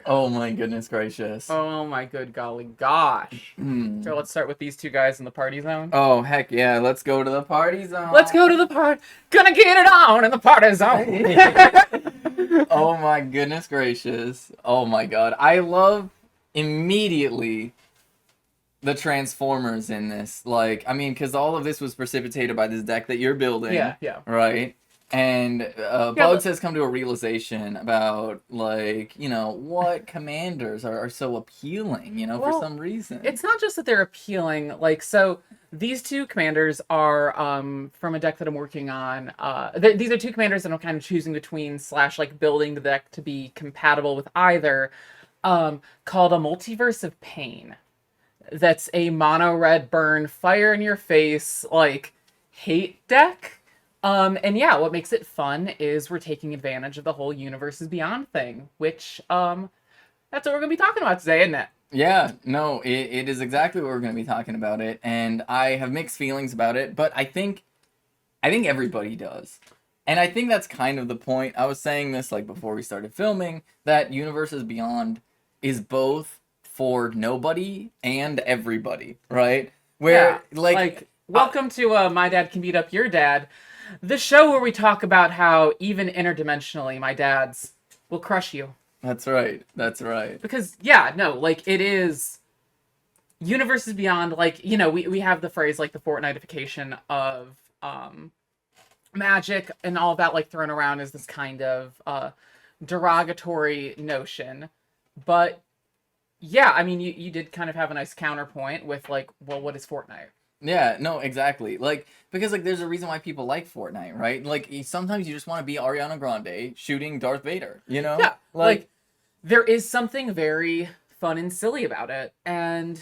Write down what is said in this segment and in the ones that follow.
Oh my goodness gracious. Oh my good golly gosh. Hmm. So let's start with these two guys in the party zone. Oh heck yeah, let's go to the party zone. Let's go to the party. Gonna get it on in the party zone. Oh my goodness gracious. Oh my god. I love immediately the Transformers in this. Like, I mean, because all of this was precipitated by this deck that you're building. Yeah, yeah. Right? And Bugs has come to a realization about, like, you know, what commanders are so appealing, you know, for some reason. It's not just that they're appealing. Like, so these two commanders are from a deck that I'm working on. These are two commanders that I'm kind of choosing between / like building the deck to be compatible with either, called a Multiverse of Pain. That's a mono red burn, fire in your face, like, hate deck. And yeah, what makes it fun is we're taking advantage of the whole Universes Beyond thing, which, that's what we're going to be talking about today, isn't it? Yeah, no, it is exactly what we're going to be talking about it, and I have mixed feelings about it, but I think everybody does. And I think that's kind of the point. I was saying this, like, before we started filming, that Universes Beyond is both for nobody and everybody, right? Where, yeah, like welcome to My Dad Can Beat Up Your Dad, the show where we talk about how even interdimensionally my dads will crush you. That's right. That's right. Because, yeah, no, like, it is Universes Beyond, like, you know, we have the phrase, like, the Fortnitification of magic and all of that, like, thrown around as this kind of derogatory notion. But, yeah, I mean, you did kind of have a nice counterpoint with, like, well, what is Fortnite? Yeah, no, exactly. Like, because, like, there's a reason why people like Fortnite, right? Like, sometimes you just want to be Ariana Grande shooting Darth Vader, you know? Yeah, like there is something very fun and silly about it. And,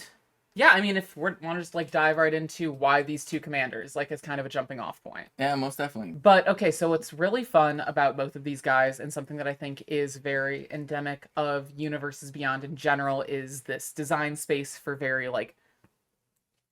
yeah, I mean, if we want to just, like, dive right into why these two commanders, like, as kind of a jumping off point. Yeah, most definitely. But, okay, so what's really fun about both of these guys, and something that I think is very endemic of Universes Beyond in general, is this design space for very, like,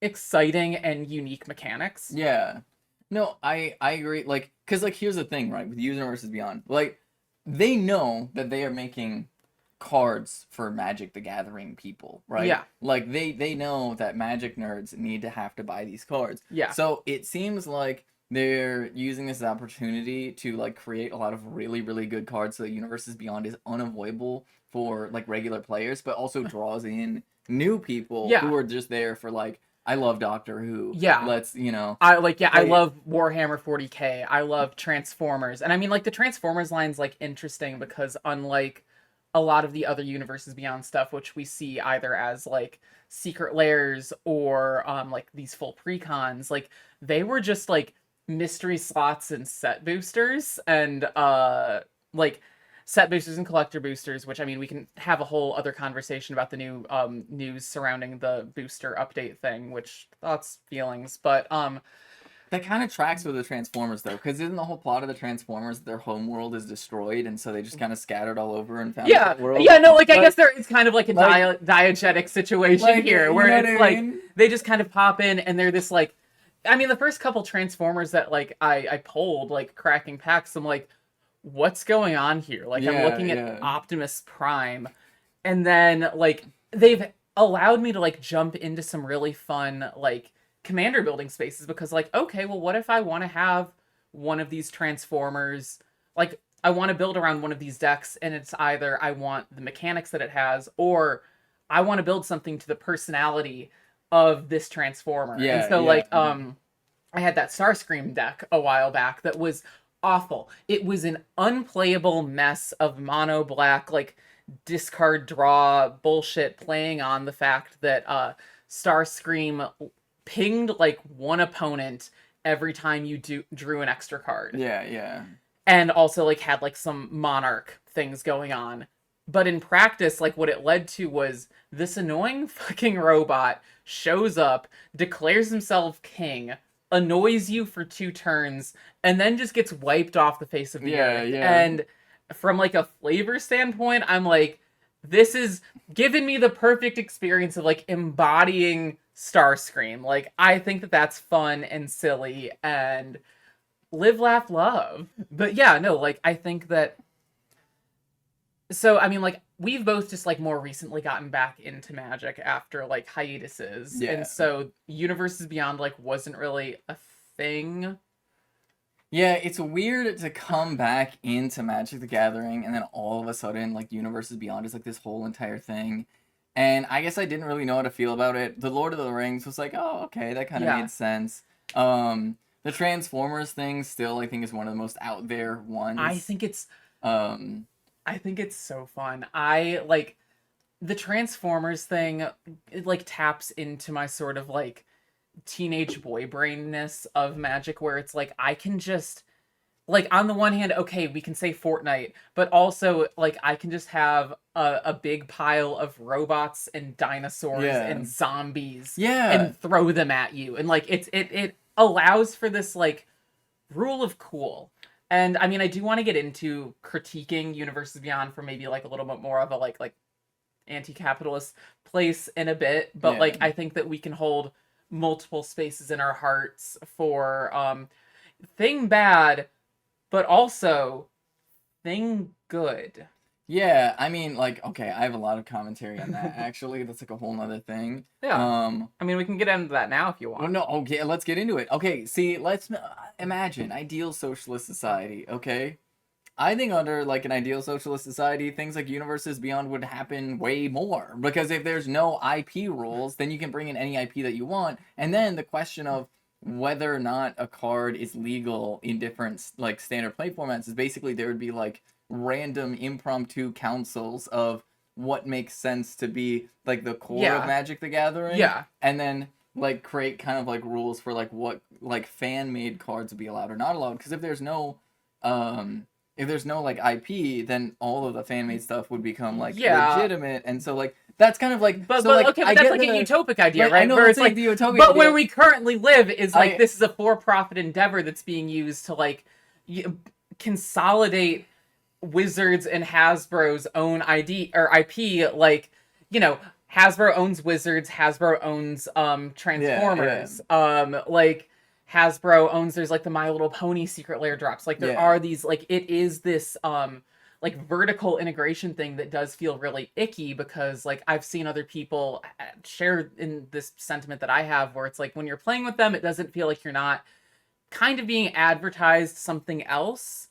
exciting and unique mechanics. Yeah. No, I agree. Like, because, like, here's the thing, right? With Universes Beyond, like, they know that they are making cards for Magic the Gathering people, right? Yeah. Like, they know that Magic nerds need to have to buy these cards. Yeah. So it seems like they're using this opportunity to, like, create a lot of really, really good cards so that Universes Beyond is unavoidable for, like, regular players, but also draws in new people who are just there for, like, I love Doctor Who. Yeah. Let's, you know. I love Warhammer 40k. I love Transformers. And I mean, like, the Transformers line's, like, interesting because unlike a lot of the other Universes Beyond stuff, which we see either as, like, secret lairs or, like, these full precons, like, they were just, like, mystery slots and set boosters and, like, set boosters and collector boosters, which, I mean, we can have a whole other conversation about the new news surrounding the booster update thing, which thoughts, feelings, but that kind of tracks with the Transformers, though, because isn't the whole plot of the Transformers their home world is destroyed, and so they just kind of scattered all over and found that world? Yeah, no, like, I guess there is kind of, like, a diegetic situation here, where it's, like, they just kind of pop in, and they're this, like, I mean, the first couple Transformers that, like, I pulled, like, cracking packs, I'm like, what's going on here? Like, I'm looking at Optimus Prime, and then, like, they've allowed me to, like, jump into some really fun, like, commander building spaces, because, like, okay, well, what if I want to have one of these Transformers, like, I want to build around one of these decks, and it's either I want the mechanics that it has, or I want to build something to the personality of this Transformer. And so, like, I had that Starscream deck a while back that was awful. It was an unplayable mess of mono black, like, discard draw bullshit, playing on the fact that Starscream pinged, like, one opponent every time you drew an extra card. Yeah. And also, like, had, like, some Monarch things going on. But in practice, like, what it led to was this annoying fucking robot shows up, declares himself king, annoys you for 2 turns, and then just gets wiped off the face of the earth. Yeah. And from, like, a flavor standpoint, I'm like, this is giving me the perfect experience of, like, embodying Starscream. Like, I think that that's fun and silly and live, laugh, love. But yeah, no, like, I think that So I mean, like, we've both just like more recently gotten back into Magic after like hiatuses, Yeah. and so Universes Beyond like wasn't really a thing. Yeah, it's weird to come back into Magic the Gathering and then all of a sudden, like, Universes Beyond is like this whole entire thing. And I guess I didn't really know how to feel about it. The Lord of the Rings was like, oh, okay, that kind of Yeah. made sense. The Transformers thing still, I think, is one of the most out there I ones. think it's Um, I think it's so fun. I like the Transformers thing. It like taps into my sort of like teenage boy brainness of Magic, where it's like I can just like on the one hand, okay, we can say Fortnite, but also like I can just have a big pile of robots and dinosaurs yeah. and zombies Yeah. and throw them at you, and like it allows for this like rule of cool. And I mean, I do want to get into critiquing Universes Beyond from maybe like a little bit more of a like anti-capitalist place in a bit, but Yeah. like I think that we can hold multiple spaces in our hearts for thing bad, but also thing good. Yeah, I mean, like, okay, I have a lot of commentary on that, actually. That's like a whole nother thing. Yeah. I mean, we can get into that now if you Well, want. no, okay, let's get into it. Okay, see, let's imagine ideal socialist society, okay? I think under like an ideal socialist society, things like Universes Beyond would happen way more because if there's no IP rules, then you can bring in any IP that you want, and then the question of whether or not a card is legal in different like standard play formats is basically there would be like random impromptu councils of what makes sense to be like the core of Yeah. Magic the Gathering, Yeah. and then like create kind of like rules for like what like fan made cards would be allowed or not allowed. Because if there's no like IP, then all of the fan made stuff would become like Yeah. legitimate, and so like that's kind of like But so like okay, but I that's get like a the utopic idea, like, I right? know Where that's it's like like, the utopia but idea. where we currently live is like I this is a for-profit endeavor that's being used to like consolidate Wizards and Hasbro's own ID or IP. Like, you know, Hasbro owns Wizards, Hasbro owns Transformers, like Hasbro owns there's like the My Little Pony secret lair drops. Like there yeah are these like it is this like vertical integration thing that does feel really icky because like I've seen other people share in this sentiment that I have where it's like when you're playing with them it doesn't feel like you're not kind of being advertised something else.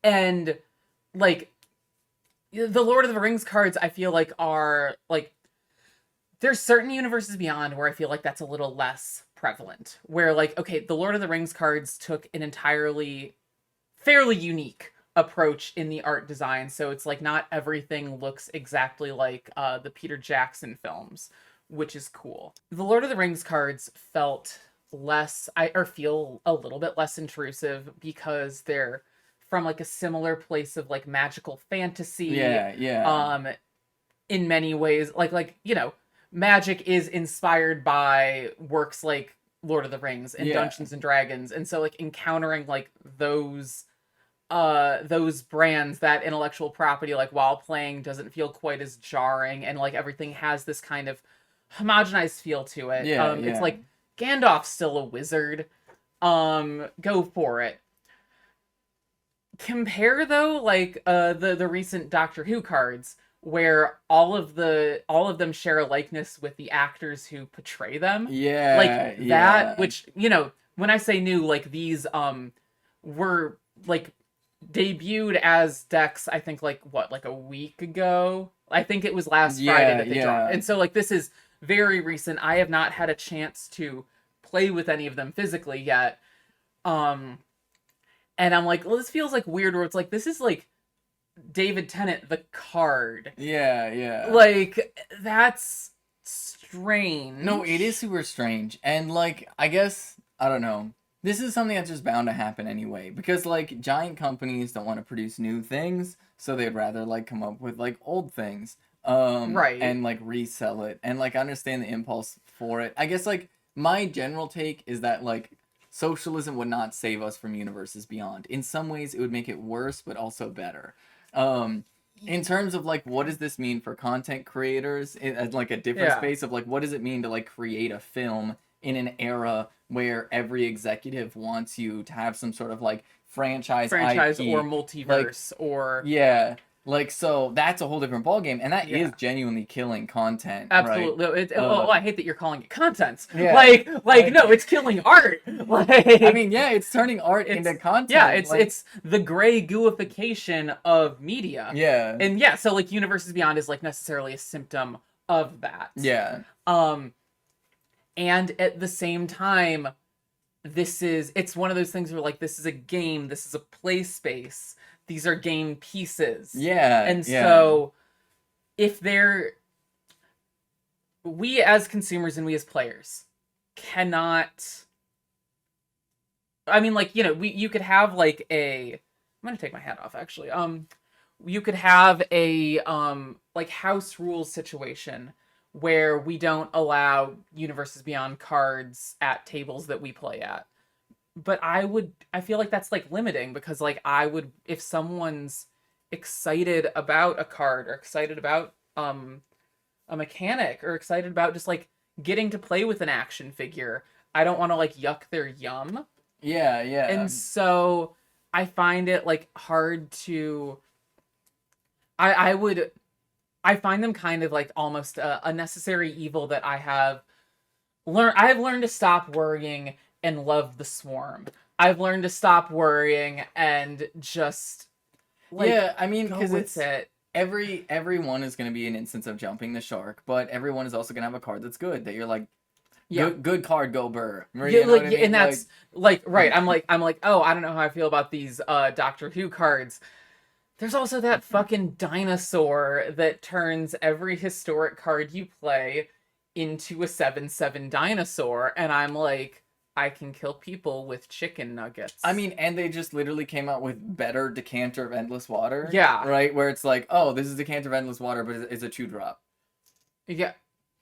And like the Lord of the Rings cards I feel like are like there's certain Universes Beyond where I feel like that's a little less prevalent where like okay the Lord of the Rings cards took an entirely fairly unique approach in the art design. So it's like not everything looks exactly like the Peter Jackson films, which is cool. The Lord of the Rings cards felt less, or feel a little bit less intrusive because they're from like a similar place of like magical fantasy. yeah In many ways, like you know, magic is inspired by works like Lord of the Rings and yeah Dungeons and Dragons, and so like encountering like those brands that intellectual property like while playing doesn't feel quite as jarring and like everything has this kind of homogenized feel to it. yeah It's yeah like Gandalf's still a wizard. Go for it. Compare though like the recent Doctor Who cards where all of them share a likeness with the actors who portray them. yeah Like yeah that, which, you know, when I say new, like these were like debuted as decks I think like what like a week ago. I think it was last Friday that they dropped. And so like this is very recent. I have not had a chance to play with any of them physically yet. And I'm like, well, this feels like weird where it's like this is like David Tennant the card. yeah Like that's strange. No, it is super strange. And like I guess I don't know. This is something that's just bound to happen anyway because like giant companies don't want to produce new things, so they'd rather like come up with like old things Right. and like resell it and like understand the impulse for it. I guess like my general take is that like socialism would not save us from Universes Beyond. In some ways it would make it worse but also better. In terms of like what does this mean for content creators in like a different Yeah. space of like what does it mean to like create a film in an era where every executive wants you to have some sort of like franchise franchise IP, or multiverse or yeah Like, so that's a whole different ballgame, and that is genuinely killing content. Absolutely. Right? I hate that you're calling it content. Yeah. Like no, it's killing art. Like, I mean, yeah, it's turning art into content. Yeah, it's the gray gooification of media. Yeah. And yeah, so like Universes Beyond is like necessarily a symptom of that. Yeah. And at the same time, it's one of those things where like this is a game, this is a play space. These are game pieces. Yeah. And so if we as consumers and we as players cannot, I mean, like, you know, you could have like I'm gonna take my hat off actually. You could have a like house rules situation where we don't allow Universes Beyond cards at tables that we play at. But I feel like that's like limiting, because like if someone's excited about a card or excited about a mechanic or excited about just like getting to play with an action figure, I don't want to like yuck their yum. Yeah. And so I find it like hard to, I find them kind of like almost a necessary evil that I have learned to stop worrying and love the swarm. I've learned to stop worrying and just like, I mean, because it. everyone is going to be an instance of jumping the shark, but everyone is also going to have a card that's good, that you're like, good card, go Burr. You know what I mean? And that's like right. I'm like, oh, I don't know how I feel about these Doctor Who cards. There's also that fucking dinosaur that turns every historic card you play into a 7/7 dinosaur, and I'm like, I can kill people with chicken nuggets. I mean, and they just literally came out with better Decanter of Endless Water. Yeah. Right? Where it's like, oh, this is Decanter of Endless Water, but it's a 2-drop. Yeah.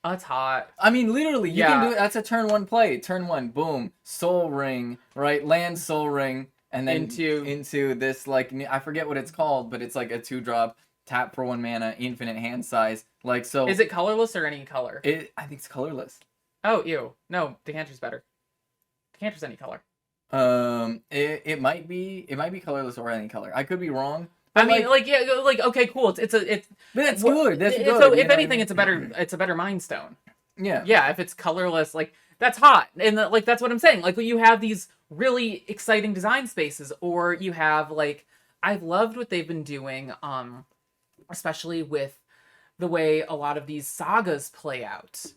Oh, that's hot. I mean, literally, you can do it. That's a turn 1 play. Turn 1, boom. Soul Ring, right? Land Soul Ring, and then into this, like, I forget what it's called, but it's like a 2-drop, tap for 1 mana, infinite hand size. Like, so. Is it colorless or any color? I think it's colorless. Oh, ew. No, Decanter's better. Decanter's any color. It might be colorless or any color. I could be wrong. I mean, okay, cool. But that's good. That's good. So if anything, it's a better Mind Stone. Yeah. Yeah. If it's colorless, like that's hot, and like that's what I'm saying. Like, you have these really exciting design spaces, or you have like, I've loved what they've been doing, especially with the way a lot of these sagas play out,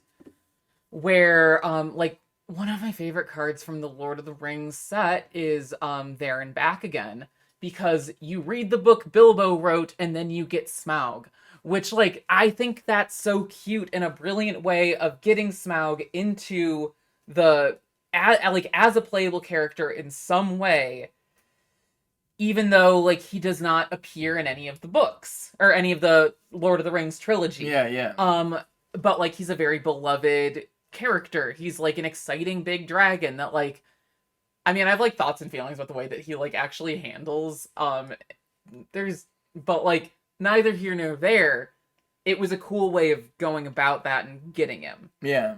where like. One of my favorite cards from the Lord of the Rings set is There and Back Again, because you read the book Bilbo wrote and then you get Smaug, which, like, I think that's so cute and a brilliant way of getting Smaug into as a playable character in some way, even though, like, he does not appear in any of the books or any of the Lord of the Rings trilogy. Yeah. But like, he's a very beloved character. He's like an exciting big dragon that, like, I mean, I have like thoughts and feelings about the way that he like actually handles but like, neither here nor there. It was a cool way of going about that and getting him. Yeah.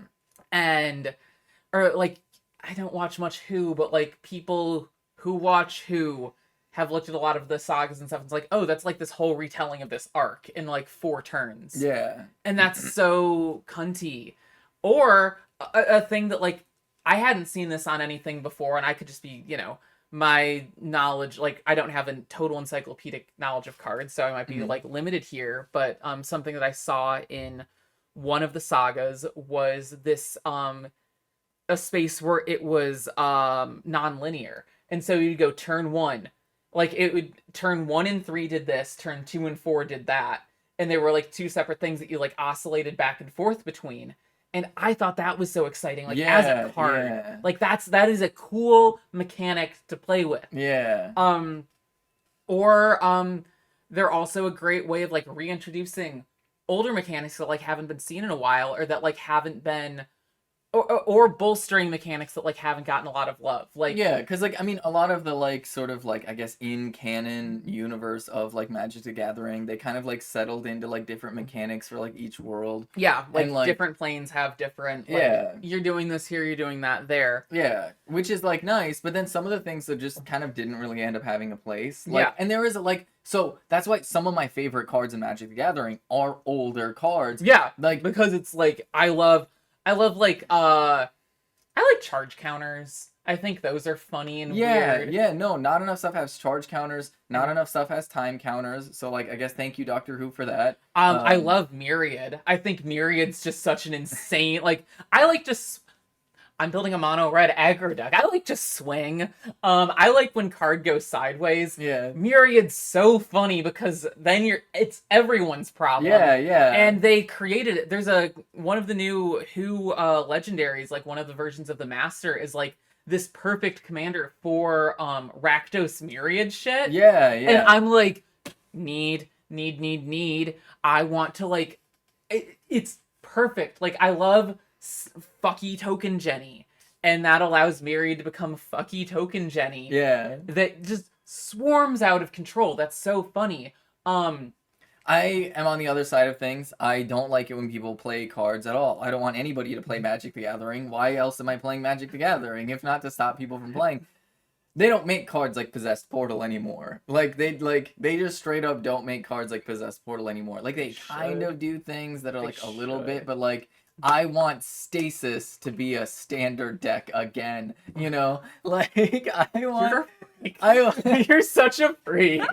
Or like, I don't watch much Who, but like people who watch Who have looked at a lot of the sagas and stuff, and it's like, oh, that's like this whole retelling of this arc in like 4 turns. Yeah. And that's so cunty. Or a thing that, like, I hadn't seen this on anything before, and I could just be, you know, my knowledge, like, I don't have a total encyclopedic knowledge of cards, so I might be, like, limited here, but something that I saw in one of the sagas was this, a space where it was non-linear. And so you'd go turn 1. Like, it would, turn 1 and 3 did this, turn 2 and 4 did that, and they were, like, 2 separate things that you, like, oscillated back and forth between. And I thought that was so exciting, like, as a card. Yeah. Like, that is a cool mechanic to play with. Yeah. They're also a great way of, like, reintroducing older mechanics that, like, haven't been seen in a while, or that, like, haven't been... Or bolstering mechanics that, like, haven't gotten a lot of love. Like, yeah, because, like, I mean, a lot of the, like, sort of, like, I guess, in-canon universe of, like, Magic the Gathering, they kind of, like, settled into, like, different mechanics for, like, each world. Yeah, like, and, like, different planes have different, like, you're doing this here, you're doing that there. Yeah, which is, like, nice, but then some of the things that just kind of didn't really end up having a place. Like, yeah. And there is, like, So that's why some of my favorite cards in Magic the Gathering are older cards. Yeah, Like, because it's like I love like I like charge counters. I think those are funny and weird. yeah, no, not enough stuff has charge counters. Not enough stuff has time counters. So, like, I guess thank you, Doctor Who, for that. I love Myriad. I think Myriad's just such an insane. Like, I like just. I'm building a mono red aggro deck. I like just swing. I like when card goes sideways. Yeah. Myriad's so funny because then it's everyone's problem. Yeah. And they created it. There's one of the new Who legendaries, like one of the versions of the Master is like this perfect commander for Rakdos Myriad shit. Yeah. And I'm like, need. I want to like, it's perfect. Like I love fucky token Jenny, and that allows Myriad to become fucky token Jenny. Yeah. That just swarms out of control. That's so funny. I am on the other side of things. I don't like it when people play cards at all. I don't want anybody to play Magic the Gathering. Why else am I playing Magic the Gathering if not to stop people from playing? They don't make cards like Possessed Portal anymore. They just straight up don't make cards like Possessed Portal anymore. Like they kind of do things that are like a little bit, but like I want Stasis to be a standard deck again. You know, like I want. You're such a freak.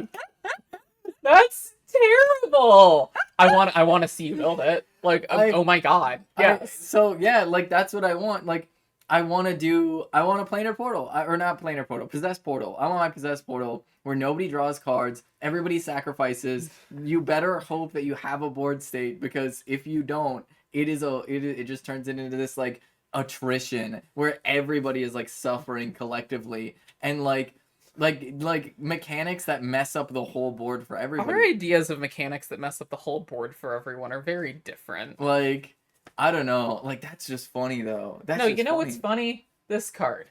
That's terrible. I want to see you build it. Like, oh my god. Yeah. So yeah, like that's what I want. Like I want a Planar Portal, or not Planar Portal, Possessed Portal. I want my Possessed Portal where nobody draws cards, everybody sacrifices. You better hope that you have a board state, because if you don't, it just turns it into this like attrition where everybody is like suffering collectively, and like mechanics that mess up the whole board for everybody. Our ideas of mechanics that mess up the whole board for everyone are very different. Like, I don't know. Like, that's just funny, though. What's funny? This card.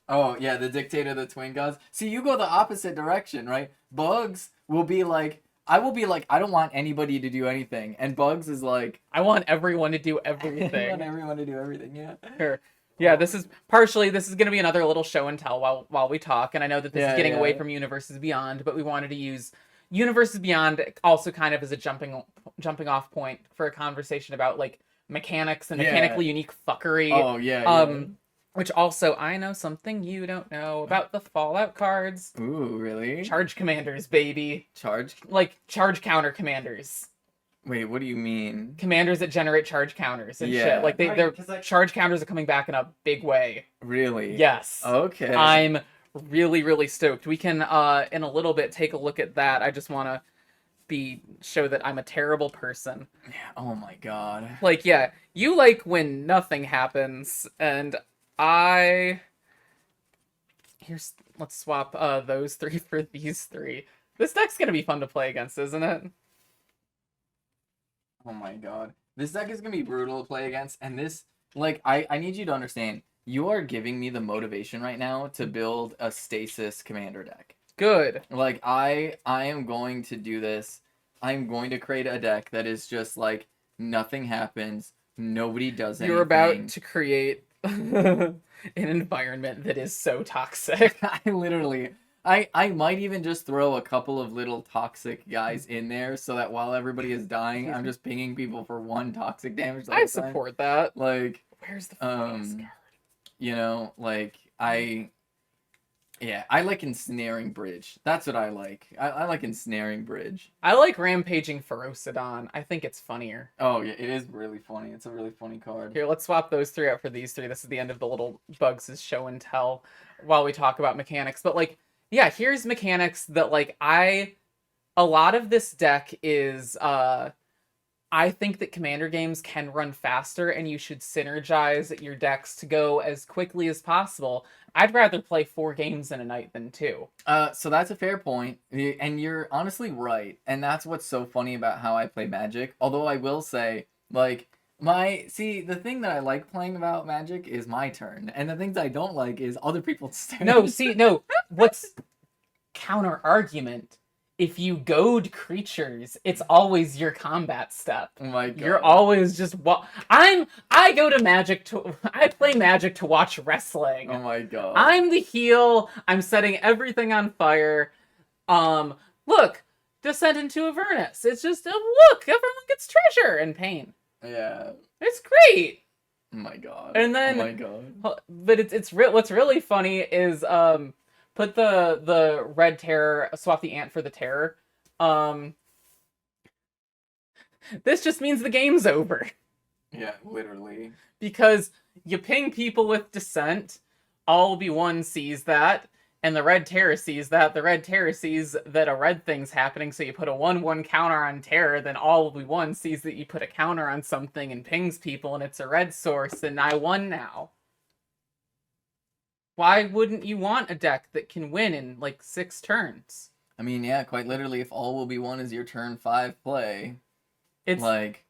Oh, yeah, the Dictator of the Twin Gods. See, you go the opposite direction, right? Bugs will be like, I don't want anybody to do anything. And Bugs is like, I want everyone to do everything. I want everyone to do everything, yeah. Sure. Yeah, this is going to be another little show and tell while we talk. And I know that this is getting away from Universes Beyond, but we wanted to use Universes Beyond also kind of as a jumping off point for a conversation about like mechanics and mechanically unique fuckery. Oh, yeah. Which also, I know something you don't know about the Fallout cards. Ooh, really? Charge commanders, baby. Charge counter commanders. Wait, what do you mean? Commanders that generate charge counters and shit. Like they're charge counters are coming back in a big way. Really? Yes. Okay. I'm really, really stoked. We can in a little bit take a look at that. I just want to show that I'm a terrible person. Yeah. Oh my god. Like, yeah, you like when nothing happens, and let's swap those three for these three. This deck's gonna be fun to play against, isn't it? Oh my god. This deck is gonna be brutal to play against, and this, like, I need you to understand, you are giving me the motivation right now to build a Stasis commander deck. Good. Like, I am going to do this. I'm going to create a deck that is just, like, nothing happens, nobody does anything. You're about to create an environment that is so toxic. I might even just throw a couple of little toxic guys in there so that while everybody is dying, I'm just pinging people for 1 toxic damage. I support that. Like, where's the funniest card? You know, like, I like Ensnaring Bridge. That's what I like. I like Ensnaring Bridge. I like Rampaging Ferocidon. I think it's funnier. Oh, yeah, it is really funny. It's a really funny card. Here, let's swap those 3 out for these 3. This is the end of the little Bugs' show and tell while we talk about mechanics. But, like, yeah, here's mechanics that, like, a lot of this deck is, I think that commander games can run faster and you should synergize your decks to go as quickly as possible. I'd rather play 4 games in a night than 2. So that's a fair point, and you're honestly right. And that's what's so funny about how I play Magic. Although I will say, like, the thing that I like playing about Magic is my turn, and the things I don't like is other people's turns. No, what's counter argument? If you goad creatures, it's always your combat step. Oh my god. You're always just I play Magic to watch wrestling. Oh my god. I'm the heel. I'm setting everything on fire. Look, Descent into Avernus. It's just, look, everyone gets treasure and pain. Yeah. It's great. Oh my god. And then, oh my god. But what's really funny is put the red terror, swap the ant for the terror. This just means the game's over. Yeah, literally. Because you ping people with Descent, all will be one sees that, and the red terror sees that. The red terror sees that a red thing's happening, so you put a 1/1 counter on terror, then all will be one sees that you put a counter on something and pings people, and it's a red source, and I won now. Why wouldn't you want a deck that can win in, like, 6 turns? I mean, yeah, quite literally, if all will be one is your turn 5 play, it's like...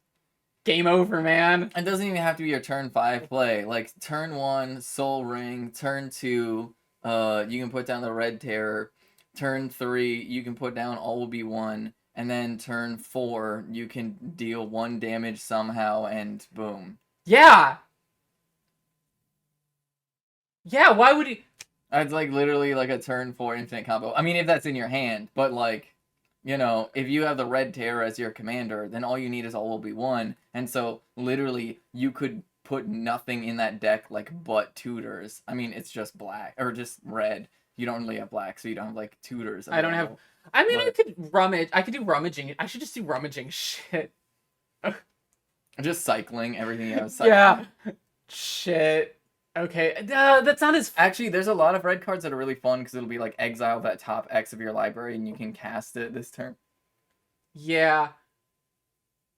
game over, man. It doesn't even have to be your turn 5 play. Like, turn 1, Soul Ring. Turn 2, you can put down the Red Terror. Turn 3, you can put down all will be one. And then turn 4, you can deal 1 damage somehow, and boom. Yeah! Yeah, why would he... It's like literally like a turn 4 infinite combo. I mean, if that's in your hand, but like... You know, if you have the Red Terror as your commander, then all you need is all will be one. And so, literally, you could put nothing in that deck, like, but tutors. I mean, it's just black, or just red. You don't really have black, so you don't have, like, tutors. I don't have... I mean, but... I could do rummaging. I should just do rummaging shit. Just cycling everything you have cycling. Yeah. Shit. Okay, that's not as... Actually, there's a lot of red cards that are really fun, because it'll be like, exile that top X of your library, and you can cast it this turn. Yeah.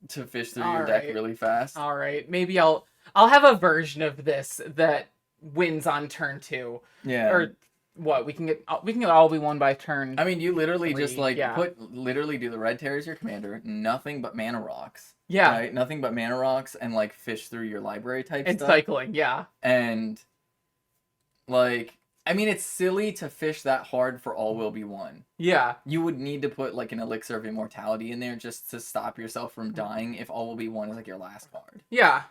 To fish through your deck really fast. Alright, maybe I'll have a version of this that wins on turn 2. Yeah. Or, what, we can get all be won by turn... I mean, you literally 3, just, like, yeah. literally do the Red Terror as your commander, nothing but mana rocks. Yeah. Right? Nothing but mana rocks and, like, fish through your library type and stuff. And cycling, yeah. And, like, I mean, it's silly to fish that hard for all will be one. Yeah. You would need to put, like, an Elixir of Immortality in there just to stop yourself from dying if all will be one is, like, your last card. Yeah.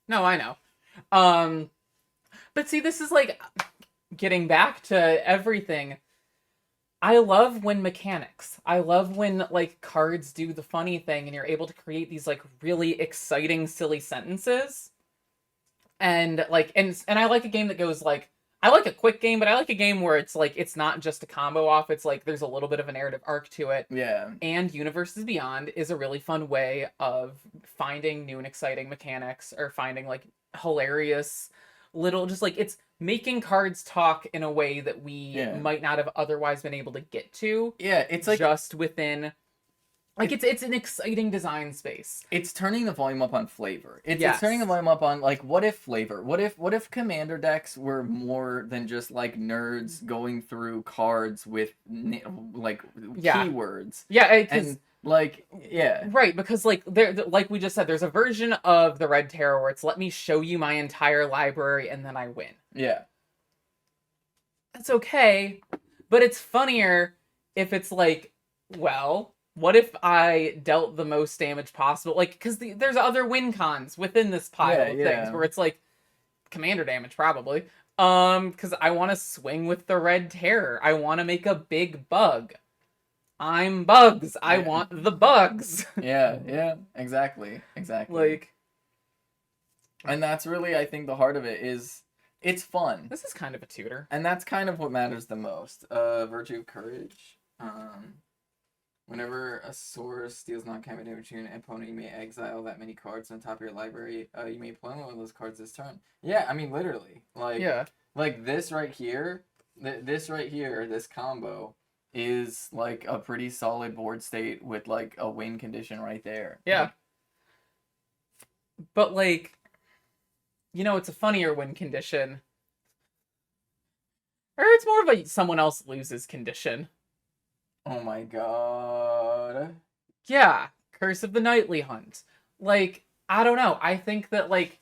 No, I know. But see, this is, like, getting back to everything... I love when mechanics. I love when, like, cards do the funny thing and you're able to create these, like, really exciting, silly sentences. And, like, and I like a game that goes, like, I like a quick game, but I like a game where it's, like, it's not just a combo off. It's, like, there's a little bit of a narrative arc to it. Yeah. And Universes Beyond is a really fun way of finding new and exciting mechanics or finding, like, hilarious little, just, like, it's making cards talk in a way that we might not have otherwise been able to get to. Yeah, it's like just within, like, it's an exciting design space. It's turning the volume up on flavor. It's turning the volume up on, like, what if flavor? What if commander decks were more than just, like, nerds going through cards with, like, keywords? Yeah, and like, yeah. Right, because, like, like we just said, there's a version of the Red Terror where it's let me show you my entire library and then I win. Yeah. That's okay, but it's funnier if it's like, well, what if I dealt the most damage possible? Like, because there's other win cons within this pile of things where it's like, commander damage, probably. Because I want to swing with the Red Terror. I want to make a big bug. I'm Bugs. I want the bugs. Yeah, exactly. Like, and that's really, I think, the heart of it is, it's fun. This is kind of a tutor. And that's kind of what matters the most. Virtue of Courage. Whenever a source steals non-combat damage to an opponent, you may exile that many cards on top of your library. You may play one of those cards this turn. Yeah, I mean, literally. Like, like this right here, this combo is, like, a pretty solid board state with, like, a win condition right there. Yeah. Like, but, like, you know, it's a funnier win condition. Or it's more of a someone else loses condition. Oh my god. Yeah, Curse of the Nightly Hunt. Like, I don't know. I think that, like,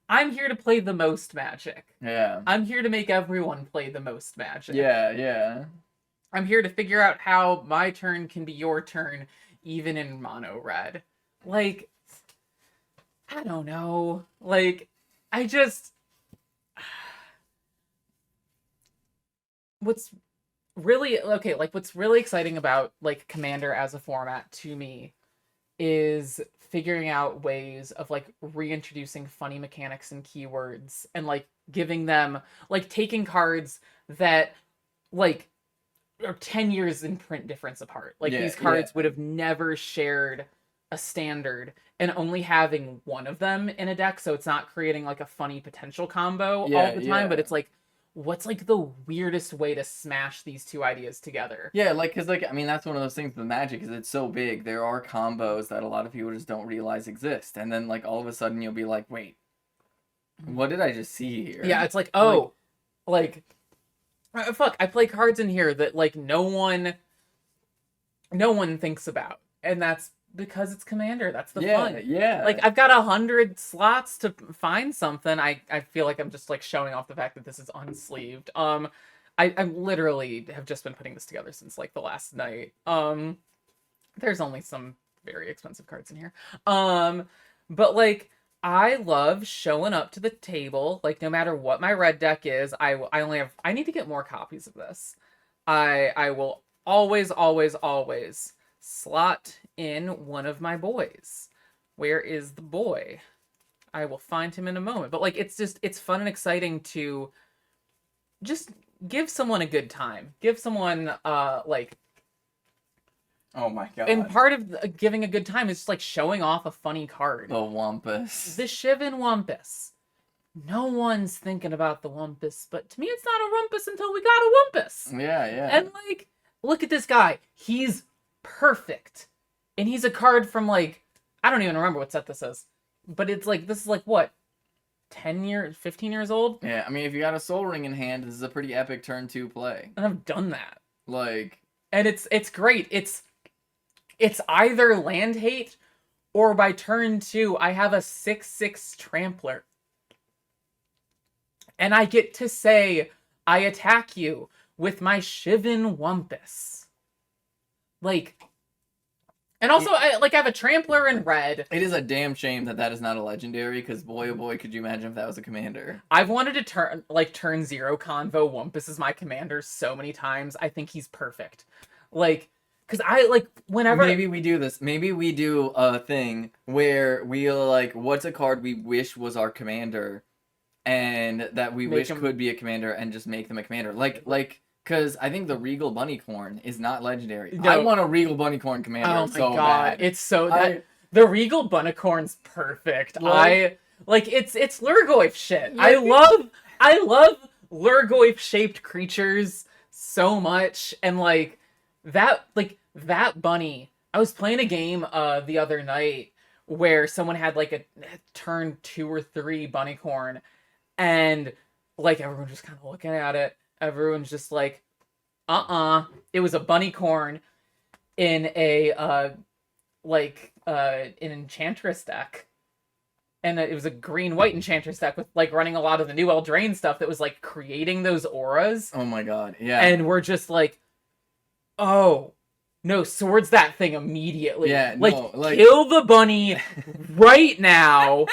I'm here to play the most Magic. Yeah. I'm here to make everyone play the most Magic. Yeah. I'm here to figure out how my turn can be your turn, even in mono red. Like, I don't know. Like, I just... really, okay, like what's really exciting about like Commander as a format to me is figuring out ways of like reintroducing funny mechanics and keywords and like giving them like taking cards that like are 10 years in print difference apart. Like these cards would have never shared a standard and only having one of them in a deck, so it's not creating like a funny potential combo all the time, but it's like what's like the weirdest way to smash these two ideas together? Yeah, like, because, like, I mean, that's one of those things with Magic, is it's so big. There are combos that a lot of people just don't realize exist. And then, like, all of a sudden you'll be like, wait, what did I just see here? Yeah, it's like, oh, like fuck, I play cards in here that, like, no one thinks about. And that's because it's Commander. That's the fun. Yeah. Like, I've got 100 slots to find something. I feel like I'm just, like, showing off the fact that this is unsleeved. I literally have just been putting this together since, like, the last night. There's only some very expensive cards in here. But, like, I love showing up to the table, like, no matter what my red deck is. I need to get more copies of this. I will always, always, always slot in one of my boys. Where is the boy? I will find him in a moment. But, like, it's fun and exciting to just give someone a good time. Give someone, like... Oh my god. And part of giving a good time is just, like, showing off a funny card. The Wumpus. The Shivan Wumpus. No one's thinking about the Wumpus, but to me it's not a Rumpus until we got a Wumpus. Yeah. And, like, look at this guy. He's perfect. And he's a card from, like, I don't even remember what set this is. But it's, like, this is, like, what? 10 years, 15 years old? Yeah, I mean, if you got a Soul Ring in hand, this is a pretty epic turn 2 play. And I've done that. Like... And it's great. It's either land hate, or by turn 2, I have a 6/6 Trampler. And I get to say, I attack you with my Shivan Wumpus. Like, and also, I have a Trampler in red. It is a damn shame that is not a legendary, because boy oh boy, could you imagine if that was a commander. I've wanted to turn 0 convo Wumpus as my commander so many times. I think he's perfect. Like, because I, like, whenever... Maybe we do this. Maybe we do a thing where we'll, like, what's a card we wish was our commander, and that we wish could be a commander, and just make them a commander. Like, because I think the Regal Bunnycorn is not legendary. No. I want a Regal Bunnycorn commander so bad. Oh my god, it's so... the Regal Bunnycorn's perfect. Like, it's Lurgoyf shit. I love Lurgoyf-shaped creatures so much, and, like... That bunny. I was playing a game the other night where someone had like a turn 2 or 3 bunnycorn, and like everyone just kind of looking at it. Everyone's just like, It was a bunnycorn in a an Enchantress deck. And it was a green-white Enchantress deck with, like, running a lot of the new Eldraine stuff that was, like, creating those auras. Oh my god, yeah. And we're just like, oh, no, swords that thing immediately. Yeah, like, kill the bunny right now.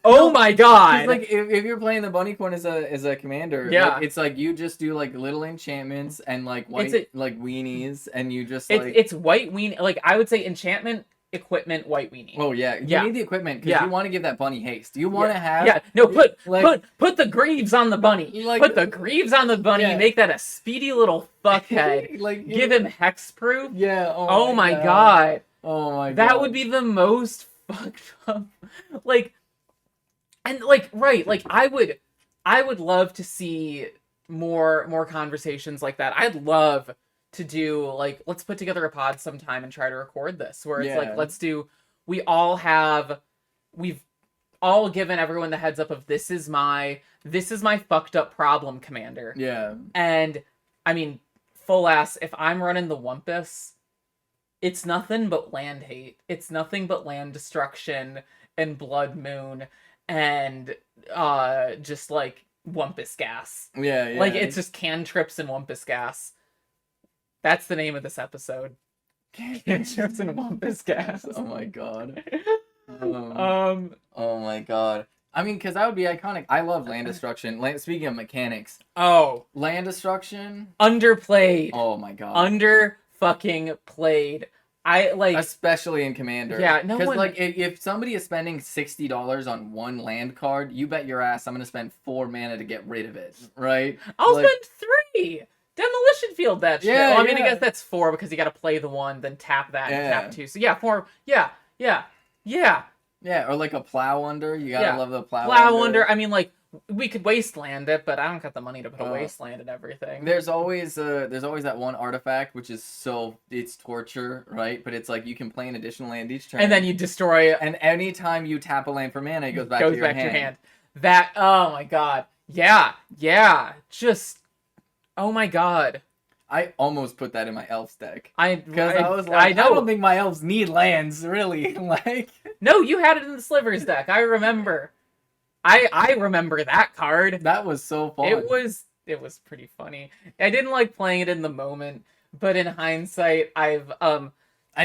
Oh my god. Like, if you're playing the Bunnycorn as a commander, like, it's like you just do, like, little enchantments and, like, white, like, weenies, and you just, like... It's white weenie, like, I would say enchantment, equipment, white weenie. Oh yeah, you need the equipment because you want to give that bunny haste. You want to have put the greaves on the bunny. Like, put the greaves on the bunny. Make that a speedy little fuckhead. Like, give him hexproof. Yeah. Oh my god. Oh my god. That would be the most fucked up. Like, and like I would love to see more conversations like that. I'd love to do, like, let's put together a pod sometime and try to record this, where it's like, we've all given everyone the heads up of this is my fucked up problem commander. Yeah. And, I mean, full ass, if I'm running the Wumpus, it's nothing but land hate. It's nothing but land destruction and Blood Moon and, just, like, Wumpus gas. Yeah. Like, it's just Cantrips and Wumpus gas. That's the name of this episode. Cantrips and Wumpus gas. Oh my god. Oh my god. I mean, because that would be iconic. I love land destruction. Speaking of mechanics, Oh, land destruction. underplayed. Oh my god. Under fucking played. I like, especially in Commander. Yeah, no because one. like if somebody is spending $60 on one land card, you bet your ass I'm gonna spend 4 mana to get rid of it, right? I'll like, spend 3. Demolition Field that shit. Yeah, Well, I mean, yeah. I guess that's 4 because you got to play the 1, then tap that, and Yeah. tap 2. So yeah, 4. Yeah. Yeah, or like a plow under. You gotta Yeah. love the plow under. I mean, like, we could wasteland it, but I don't got the money to put a wasteland and everything. There's always that one artifact which is it's torture, right? But it's like you can play an additional land each turn, And then you destroy it. And anytime you tap a land for mana, it goes back to your hand. That, oh my god. Yeah. Just, oh my god. I almost put that in my elves deck. Because I was like, I don't think my elves need lands, really. Like, no, you had it in the Slivers deck. I remember. I remember that card. That was so fun. It was pretty funny. I didn't like playing it in the moment, but in hindsight, I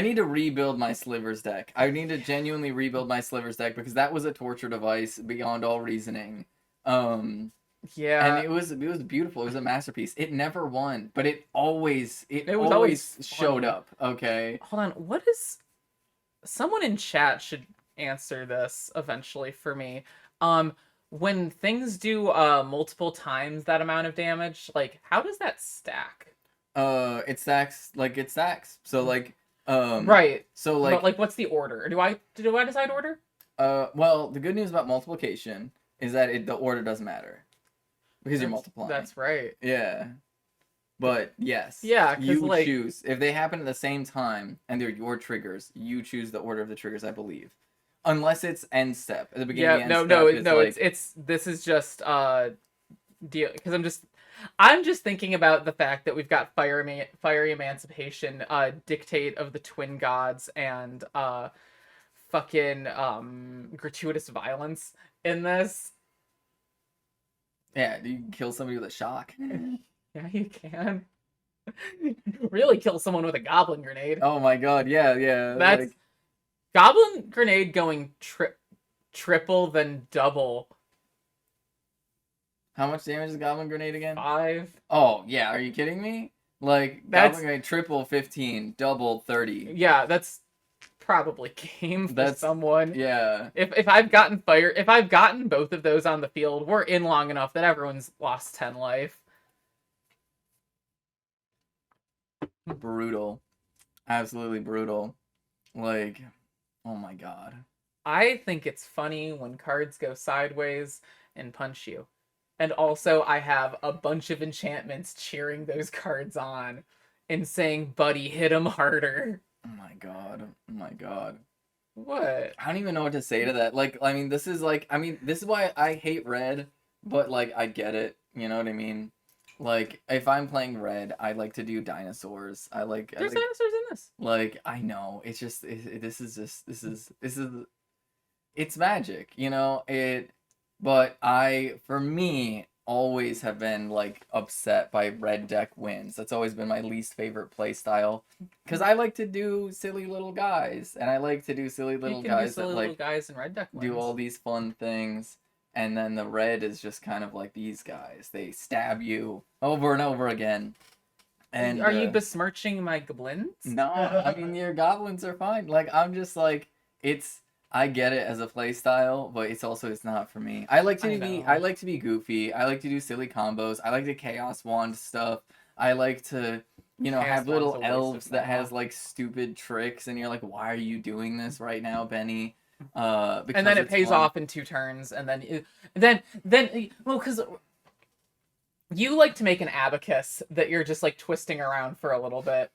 need to rebuild my Slivers deck. I need to genuinely rebuild my Slivers deck because that was a torture device beyond all reasoning. Yeah. And it was beautiful. It was a masterpiece. It never won, but it always showed up. Okay. Hold on. Someone in chat should answer this eventually for me. When things do multiple times that amount of damage, like, how does that stack? It stacks. So like right. So like, but like, what's the order? Do I decide order? Well, the good news about multiplication is that the order doesn't matter because you're multiplying. That's right. Yeah. But yes. Yeah, 'cause, you like, choose if they happen at the same time and they're your triggers. You choose the order of the triggers, I believe, unless it's end step at the beginning. Yeah, this is just deal because I'm just thinking about the fact that we've got Fiery Emancipation, Dictate of the Twin Gods, and fucking Gratuitous Violence in this. Yeah, you can kill somebody with a shock. Yeah, you can. Really kill someone with a Goblin Grenade. Oh my god, yeah. That's like... Goblin Grenade going triple then double. How much damage is Goblin Grenade again? 5. Oh, yeah, are you kidding me? Like, Goblin Grenade triple 15, double 30. Yeah, that's probably game for someone. Yeah. If I've gotten both of those on the field, we're in long enough that everyone's lost 10 life. Brutal. Absolutely brutal. Like, oh my god. I think it's funny when cards go sideways and punch you. And also, I have a bunch of enchantments cheering those cards on and saying, buddy, hit him harder. Oh my god. Oh my god. What? I don't even know what to say to that. Like, I mean, this is why I hate red, but, like, I get it. You know what I mean? Like, if I'm playing red, I like to do dinosaurs. There's dinosaurs in this. Like, I know. It's just, it's magic, you know? But for me, always have been, like, upset by red deck wins. That's always been my least favorite play style. Because I like to do silly little guys. And I like to do silly little guys that, like, guys in red deck wins. do all these fun things. And then the red is just kind of like these guys. They stab you over and over again. And are you besmirching my goblins? No, I mean, your goblins are fine. Like, I'm just like, I get it as a play style, but it's not for me. I like to be goofy. I like to do silly combos. I like to chaos wand stuff. I like to, have little elves that has like stupid tricks, and you're like, why are you doing this right now, Benny? And then it pays off in 2 turns, and then because you like to make an abacus that you're just like twisting around for a little bit.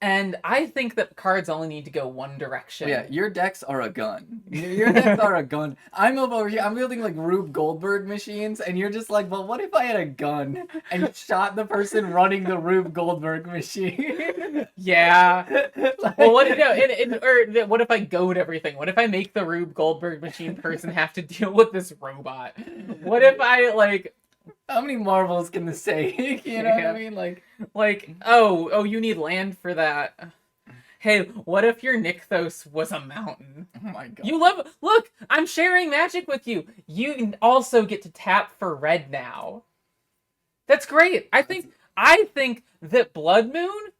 And I think that cards only need to go one direction. Yeah, your decks are a gun. Your decks are a gun. I'm over here. I'm building like Rube Goldberg machines, and you're just like, well, what if I had a gun and shot the person running the Rube Goldberg machine? Yeah. Well, what if I goad everything? What if I make the Rube Goldberg machine person have to deal with this robot? What if I like? How many marbles can this take? You know what I mean? Like, oh, you need land for that. Hey, what if your Nykthos was a mountain? Oh my god. You love. Look, I'm sharing magic with you. You also get to tap for red now. That's great. I think that Blood Moon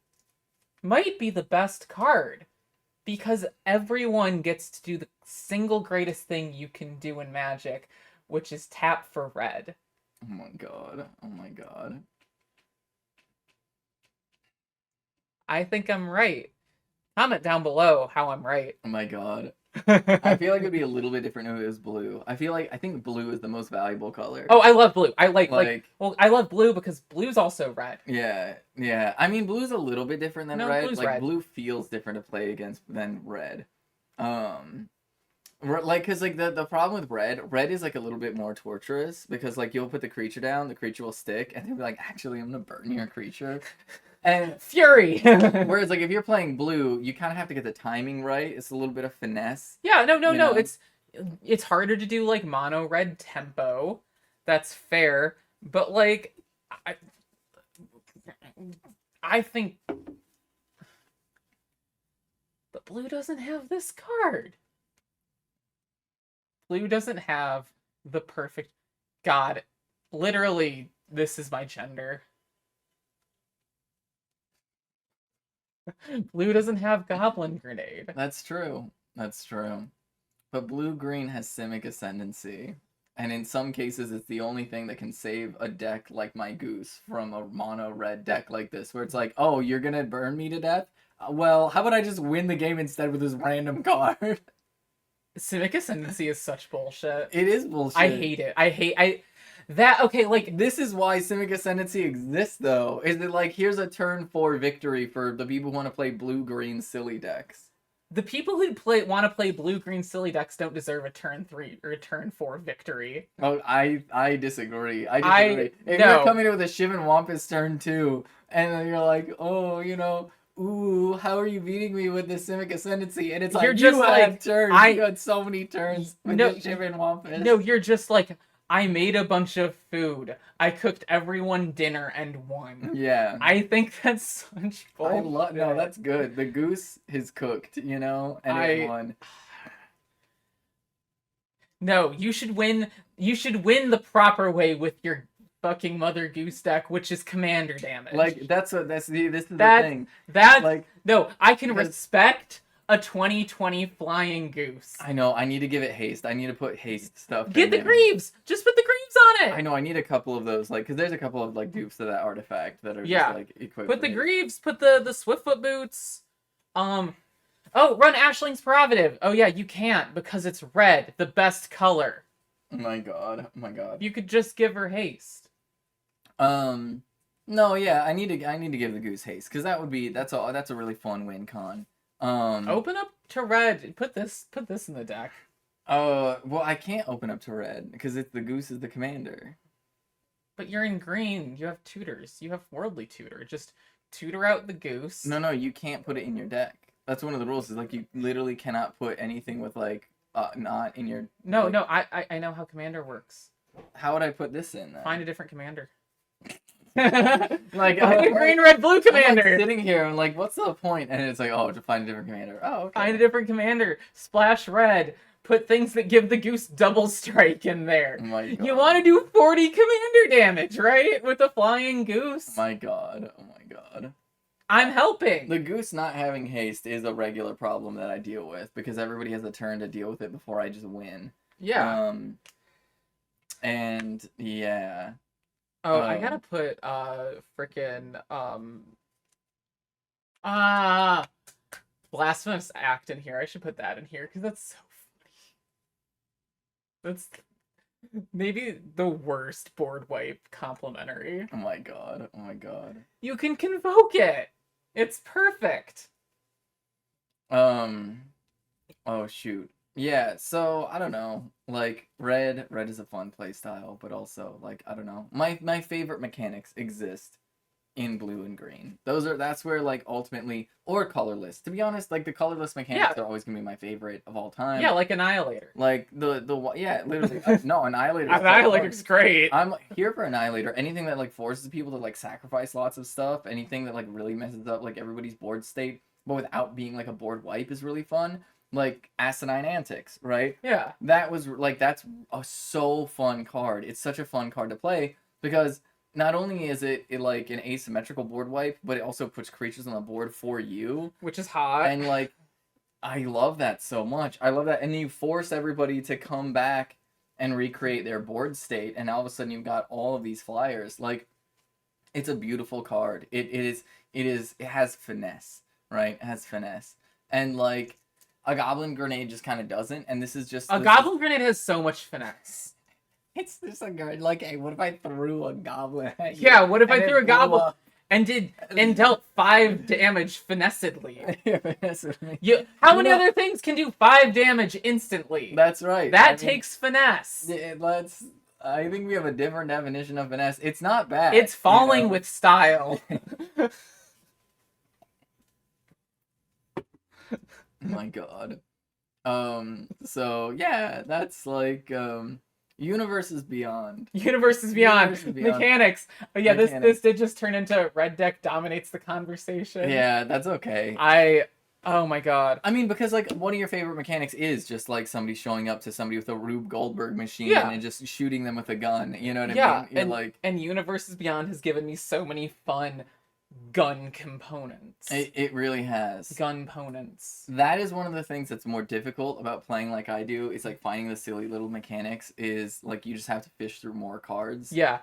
might be the best card because everyone gets to do the single greatest thing you can do in Magic, which is tap for red. Oh my god. Oh my god. I think I'm right. Comment down below how I'm right. Oh my god. I feel like it'd be a little bit different if it was blue. I think blue is the most valuable color. Oh, I love blue. I like Like I love blue because blue's also red. yeah, yeah. I mean, blue's a little bit different than No, red. blue's Like red. blue feels different to play against than red. Like, cause like the problem with red is like a little bit more torturous because like you'll put the creature down, the creature will stick, and they'll be like, actually, I'm gonna burn your creature. And Fury. whereas like if you're playing blue, you kind of have to get the timing right. It's a little bit of finesse. Yeah, no. You know? It's harder to do like mono red tempo. That's fair, but like I think but blue doesn't have this card. Blue doesn't have the perfect God. Literally, this is my gender. Blue doesn't have Goblin Grenade. That's true. That's true. But blue-green has Simic Ascendancy. And in some cases, it's the only thing that can save a deck like my Goose from a mono-red deck like this, where it's like, oh, you're gonna burn me to death? Well, how about I just win the game instead with this random card? Simic Ascendancy is such bullshit. It is bullshit. I hate it. Okay, like, this is why Simic Ascendancy exists, though. Is it like, here's a turn 4 victory for the people who want to play blue-green silly decks. The people who want to play blue-green silly decks don't deserve a turn 3 or a turn 4 victory. Oh, I disagree. If no. you're coming in with a Shiv and Wumpus turn 2, and then you're like, oh, you know, ooh, how are you beating me with this Simic Ascendancy? And it's like, You're just like, turns. You had so many turns with the Shiv and Wumpus. No, you're just like, I made a bunch of food. I cooked everyone dinner and won. Yeah. I think that's such bullshit. No, that's good. The goose is cooked, you know, and it won. No, you should win. You should win the proper way with your fucking Mother Goose deck, which is commander damage. Like this is the thing. That's like, no, I can respect a 2020 flying goose. I know. I need to give it haste. I need to put haste stuff. Get the Greaves. Just put the Greaves on it. I know. I need a couple of those, like, because there's a couple of like dupes to that artifact that are just like equipped. Put the Greaves. Put the Swiftfoot boots. Oh, run Ashling's Prerogative. Oh yeah, you can't because it's red, the best color. Oh my god. Oh my god. You could just give her haste. No, yeah, I need to give the goose haste because that's a really fun win con. Open up to red. Put this in the deck. Well, I can't open up to red because the goose is the commander. But you're in green. You have tutors. You have worldly tutor. Just tutor out the goose. No, you can't put it in your deck. That's one of the rules. Is like you literally cannot put anything with like not in your. No, like... I know how commander works. How would I put this in then? Find a different commander. Like a green, red, blue commander. I'm like sitting here, I'm like, what's the point? And it's like, oh, to find a different commander. Oh, okay. Find a different commander. Splash red. Put things that give the goose double strike in there. Oh my god. You want to do 40 commander damage, right? With a flying goose. Oh my god. Oh my god. I'm helping. The goose not having haste is a regular problem that I deal with because everybody has a turn to deal with it before I just win. Yeah. And yeah. Oh, I gotta put frickin' Blasphemous Act in here. I should put that in here because that's so funny. That's maybe the worst board wipe complimentary. Oh my god. Oh my god. You can convoke it. It's perfect. Oh shoot. Yeah, so I don't know. Like red is a fun play style, but also like I don't know. My favorite mechanics exist in blue and green. That's where like ultimately or colorless. To be honest, like the colorless mechanics are always gonna be my favorite of all time. Yeah, like Annihilator. Like literally no, Annihilator. Annihilator's great. I'm here for Annihilator. Anything that like forces people to like sacrifice lots of stuff, anything that like really messes up like everybody's board state. but without being like a board wipe is really fun. Like Asinine Antics, right? Yeah. That was like that's a so fun card. It's such a fun card to play because not only is it like an asymmetrical board wipe, but it also puts creatures on the board for you. Which is hot. And like I love that so much. I love that. And you force everybody to come back and recreate their board state, and all of a sudden you've got all of these flyers. Like it's a beautiful card. It has finesse, right? It has finesse. And like a Goblin Grenade just kind of doesn't, and this is just a Goblin Grenade has so much finesse. It's just a card. Like, hey, what if I threw a goblin at you? Yeah, what if I and threw it a goblin blew up? and dealt 5 damage finessedly? How many other things can do 5 damage instantly? That's right. That takes finesse. I think we have a different definition of finesse. It's not bad. It's falling with style. My God. So yeah, that's like Universes Beyond. Universes Beyond. Mechanics. Oh yeah, Mechanics. this did just turn into Red Deck dominates the conversation. Yeah, that's okay. Oh my God. I mean, because like one of your favorite mechanics is just like somebody showing up to somebody with a Rube Goldberg machine and just shooting them with a gun. You know what I mean? And Universes Beyond has given me so many fun gun components. It really has. Gun components. That is one of the things that's more difficult about playing like I do. Is like finding the silly little mechanics. Is like you just have to fish through more cards. Yeah.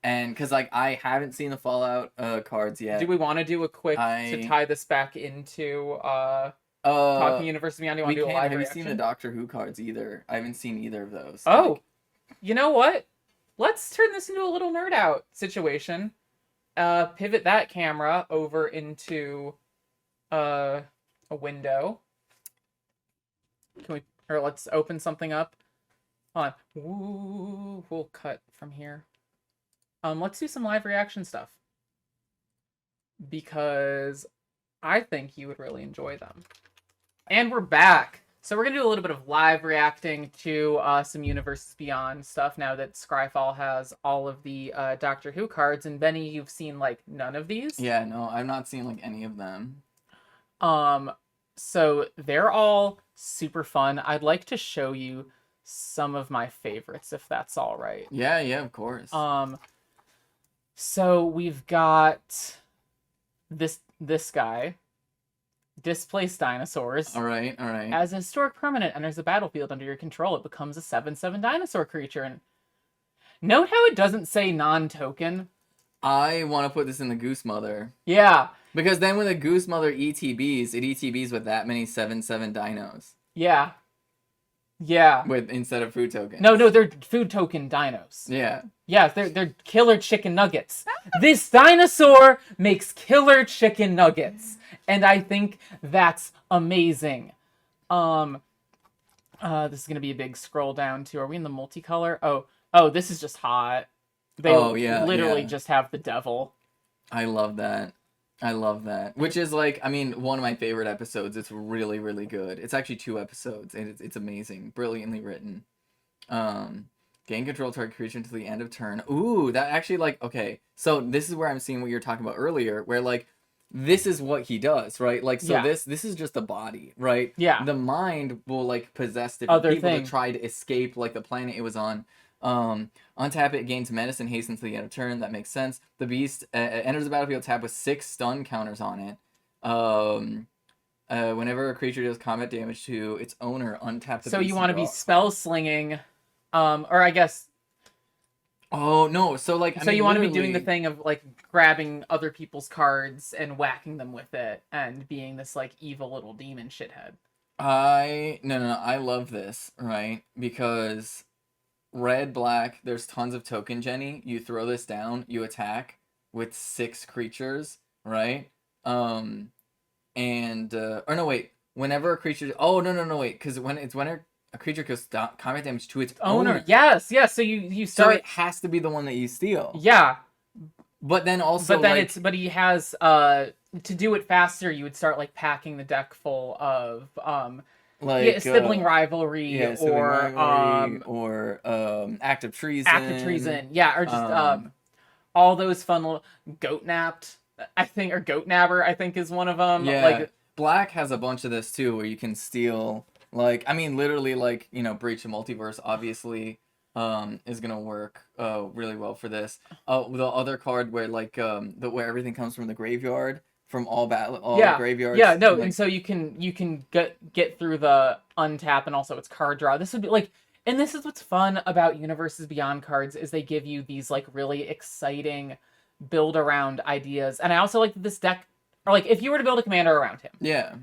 And because like I haven't seen the Fallout cards yet. Do we want to do a quick to tie this back into talking Universes Beyond? Do you want to do a live reaction? I haven't seen the Doctor Who cards either. I haven't seen either of those. Oh, like, you know what? Let's turn this into a little nerd out situation. Pivot that camera over into a window. Let's open something up. Hold on. Ooh, we'll cut from here. Let's do some live reaction stuff. Because I think you would really enjoy them. And we're back. So we're going to do a little bit of live reacting to some Universes Beyond stuff now that Scryfall has all of the Doctor Who cards. And Benny, you've seen like none of these? Yeah, no, I've not seen like any of them. So they're all super fun. I'd like to show you some of my favorites, if that's all right. Yeah, of course. So we've got this guy. Displaced dinosaurs. All right. As a historic permanent enters the battlefield under your control, it becomes a 7/7 dinosaur creature. And note how it doesn't say non-token. I want to put this in the Goose Mother. Yeah. Because then when the Goose Mother ETBs, it ETBs with that many 7/7 dinos. Yeah. Instead of food tokens. No, they're food token dinos. Yeah. Yeah, they're killer chicken nuggets. This dinosaur makes killer chicken nuggets. And I think that's amazing. This is gonna be a big scroll down too. Are we in the multicolor? Oh, this is just hot. They literally just have the devil. I love that. Which is like, I mean, one of my favorite episodes. It's really, really good. It's actually 2 episodes, and it's amazing. Brilliantly written. Gain control target creature until the end of turn. Ooh, that actually, like, okay. So this is where I'm seeing what you were talking about earlier, where, like, this is what he does, right? Like, so this is just a body, right? Yeah. The mind will, like, possess different people to try to escape, like, the planet it was on. Untap it, gains menace and hasten to the end of turn. That makes sense. The beast enters the battlefield tap with 6 stun counters on it. Whenever a creature does combat damage to its owner, untap the beast. So you want to be spell slinging, or I guess. Oh no! So like, you want to be doing the thing of like grabbing other people's cards and whacking them with it, and being this like evil little demon shithead. No, I love this, right? Because red, black, there's tons of token Jenny. You throw this down, you attack with 6 creatures, right? Or no, wait. Whenever a creature, wait, because when a creature goes combat damage to its owner. Yes. So you start. So it has to be the one that you steal. Yeah. But then also, but he has to do it faster. You would start like packing the deck full of sibling rivalry, or act of treason. Yeah, or just all those fun little goat napped. I think, or Goat Nabber, I think is one of them. Yeah, Like, Black has a bunch of this too, where you can steal. Like, I mean, literally, like, Breach of Multiverse obviously is gonna work really well for this. The other card where like where everything comes from the graveyard, from all yeah, graveyards, yeah, no, and like, so you can get through the untap and also its card draw. This would be like, and this is what's fun about Universes Beyond cards is they give you these like really exciting build around ideas. And I also like that this deck, or like if you were to build a commander around him, yeah.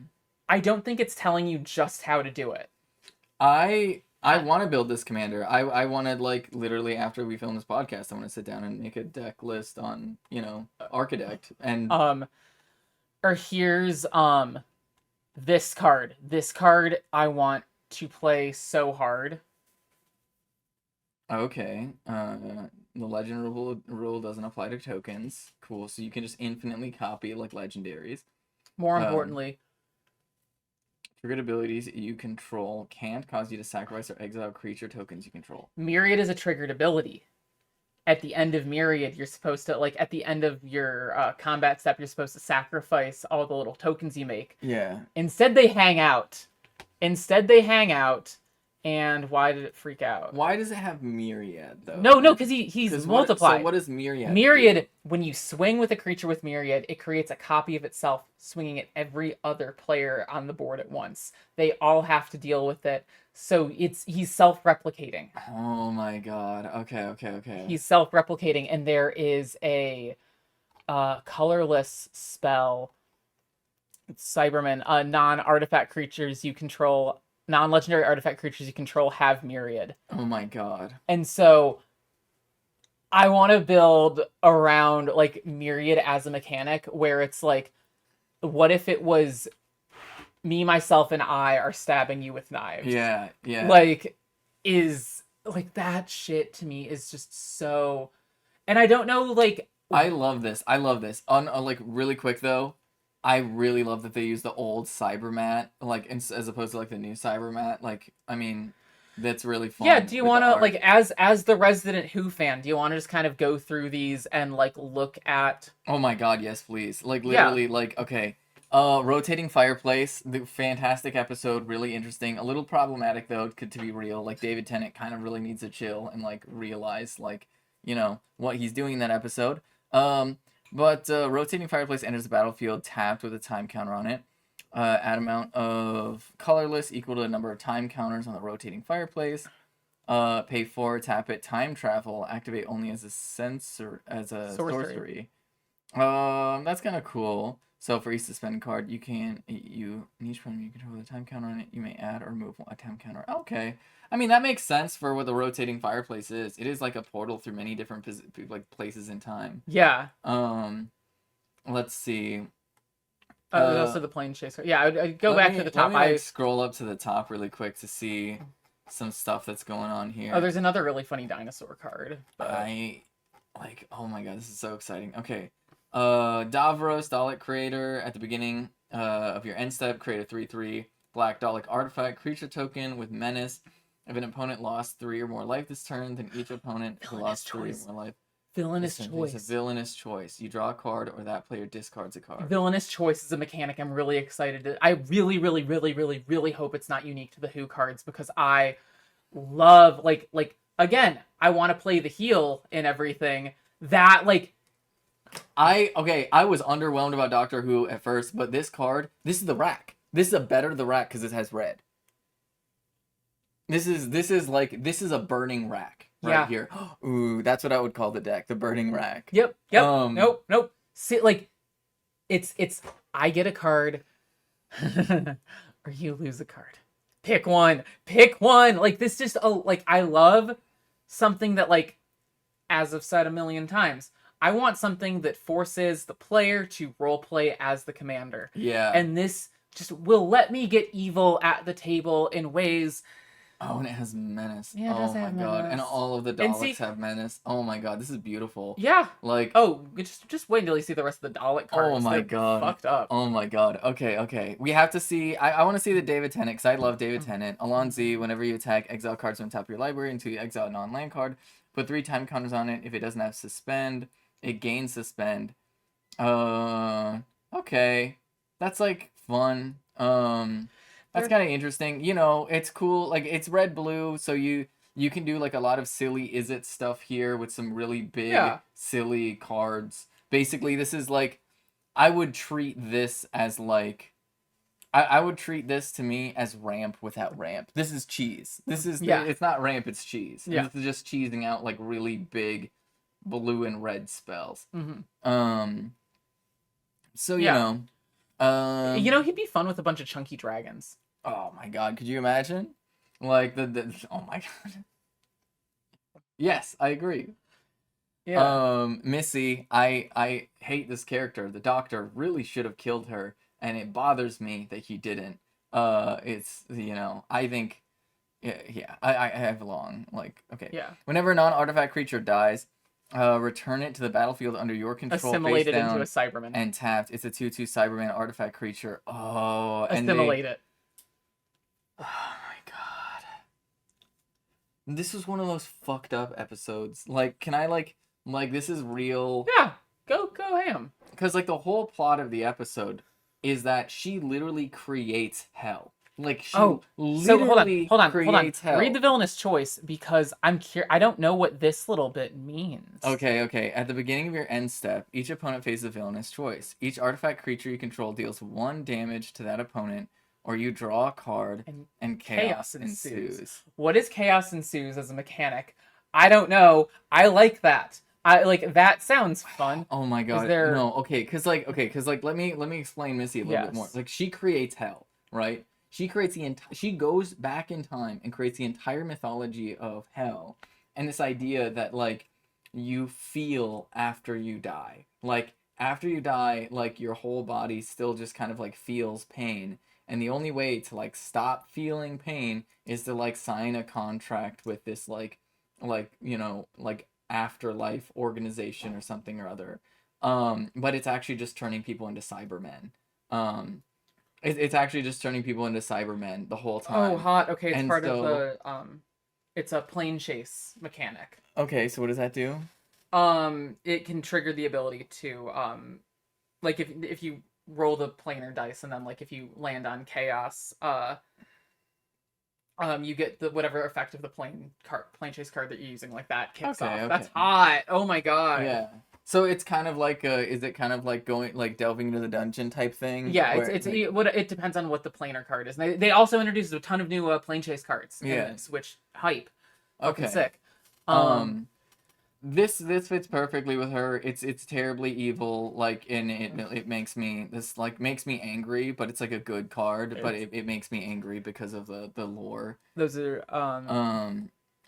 I don't think it's telling you just how to do it. I want to build this commander. I wanted, like, literally after we film this podcast, I want to sit down and make a deck list on Architect and Or here's this card. This card I want to play so hard. okay. The legend rule doesn't apply to tokens. Cool. So you can just infinitely copy like legendaries. More importantly, triggered abilities you control can't cause you to sacrifice or exile creature tokens you control. Myriad is a triggered ability. At the end of Myriad, you're supposed to, like, at the end of your combat step, you're supposed to sacrifice all the little tokens you make. Yeah. Instead, they hang out. And why did it freak out? Why does it have Myriad, though? No, because he's multiplied. So what does Myriad Myriad, do? when you swing with a creature with Myriad, it creates a copy of itself, swinging at every other player on the board at once. They all have to deal with it. So he's self-replicating. Oh my god. Okay. He's self-replicating, and there is a colorless spell. It's Cyberman. Non-legendary artifact creatures you control have Myriad. Oh my god. And so I want to build around like Myriad as a mechanic where it's like, what if it was me, myself, and I are stabbing you with knives? Yeah. Like, is like that shit to me is just so, and I don't know, like, I love this. Like, really quick though, I really love that they use the old Cybermat, like, as opposed to like the new Cybermat. Like, I mean, that's really fun. Yeah, do you want to, like, as the resident Who fan, do you want to just kind of go through these and like look at? Oh my god, yes, please. Like, literally, like, okay. Rotating Fireplace, the fantastic episode, really interesting. A little problematic though, to be real. Like, David Tennant kind of really needs to chill and like realize, like, what he's doing in that episode. But Rotating Fireplace enters the battlefield tapped with a time counter on it. Add amount of colorless equal to the number of time counters on the Rotating Fireplace. Pay 4, tap it, time travel, activate only as a sorcery. That's kind of cool. So for each suspend card, each one you control the time counter on it, you may add or remove a time counter. Okay. I mean, that makes sense for what the Rotating Fireplace is. It is like a portal through many different like places in time. Yeah. Let's see. There's also the Plane Chaser. Yeah, I'd go back to the top. Let me scroll up to the top really quick to see some stuff that's going on here. Oh, there's another really funny dinosaur card. But oh my god, this is so exciting. Okay. Davros, Dalek creator. At the beginning of your end step, create a 3/3 black Dalek artifact creature token with menace. If an opponent lost 3 or more life this turn, then each opponent who lost 3 or more life. Villainous choice. It's a villainous choice. You draw a card, or that player discards a card. Villainous choice is a mechanic I'm really excited to. I really, really, really, really, really hope it's not unique to the Who cards because I love like again. I want to play the heel in everything. That like. I was underwhelmed about Doctor Who at first, but this card, this is the rack. This is a better the rack because it has red. This is a burning rack right here. Ooh, that's what I would call the deck, the burning rack. Yep. Nope. See, like, it's I get a card, or you lose a card. Pick one. Like, this just like I love something that, like, as I've said a million times, I want something that forces the player to roleplay as the commander. Yeah. And this just will let me get evil at the table in ways. Oh, and it has menace. Yeah, it does have god. menace. And all of the Daleks have menace. Oh my god, this is beautiful. Yeah. Like, oh, just wait until you see the rest of the Dalek cards. Oh my god. Fucked up. Oh my god. Okay. We have to see. I want to see the David Tennant because I love David Tennant. Alon Z, whenever you attack, exile cards from the top of your library until you exile a non-land card. Put 3 time counters on it. If it doesn't have suspend, it gains suspend. Okay. That's like fun. That's There, kind of interesting. You know, it's cool. Like it's red blue, so you can do like a lot of silly is it stuff here with some really big yeah, silly cards. Basically, this is like I would treat this as like I would treat this to me as ramp without ramp. This is cheese. This is yeah, it's not ramp, it's cheese. yeah. This is just cheesing out like really big blue and red spells. Hmm. Um so you Yeah. know, You know, he'd be fun with a bunch of chunky dragons. oh my god, could you imagine? Like the oh my god. Yes, I agree. Yeah. Missy, I hate this character. The doctor really should have killed her, and it bothers me that he didn't. It's you know, I think yeah, I have long like okay. Yeah. Whenever a non-artifact creature dies, return it to the battlefield under your control face Assimilated into a down Cyberman. and tapped. It's a 2/2 Cyberman artifact creature. Oh, and they Assimilate it. oh my god. This was one of those fucked up episodes. Like, can I like this is real? Yeah. Go ham. Because like the whole plot of the episode is that she literally creates hell. Like she Oh, so literally hold on. creates hell. Read the villainous choice because I don't know what this little bit means. Okay. At the beginning of your end step, each opponent faces a villainous choice. Each artifact creature you control deals 1 damage to that opponent, or you draw a card and chaos ensues. What is chaos ensues as a mechanic? I don't know. I like that. I like that sounds fun. Oh my god. there- No, because let me explain Missy a little bit more. Yes. Like she creates hell, right? She creates she goes back in time and creates the entire mythology of hell and this idea that like you feel after you die. Like after you die, like your whole body still just kind of like feels pain. And the only way to like stop feeling pain is to like sign a contract with this you know, like afterlife organization or something or other. But it's actually just turning people into Cybermen. It's actually just turning people into Cybermen the whole time. Oh, hot. Okay, it's And part of so- the it's a plane chase mechanic. Okay, so what does that do? It can trigger the ability to like if you roll the planar dice and then like if you land on chaos, you get the whatever effect of the plane chase card that you're using, like that kicks Okay, off. okay. That's hot. Oh my god. Yeah. So it's kind of like is it kind of like going like delving into the dungeon type thing? Yeah, where, it's like, it depends on what the planar card is. And they also introduced a ton of new plane chase cards. Yeah. In this, which hype. Fucking okay. sick. This fits perfectly with her. It's terribly evil, like, and it makes me makes me angry, but it's like a good card, but it makes me angry because of the lore. Those are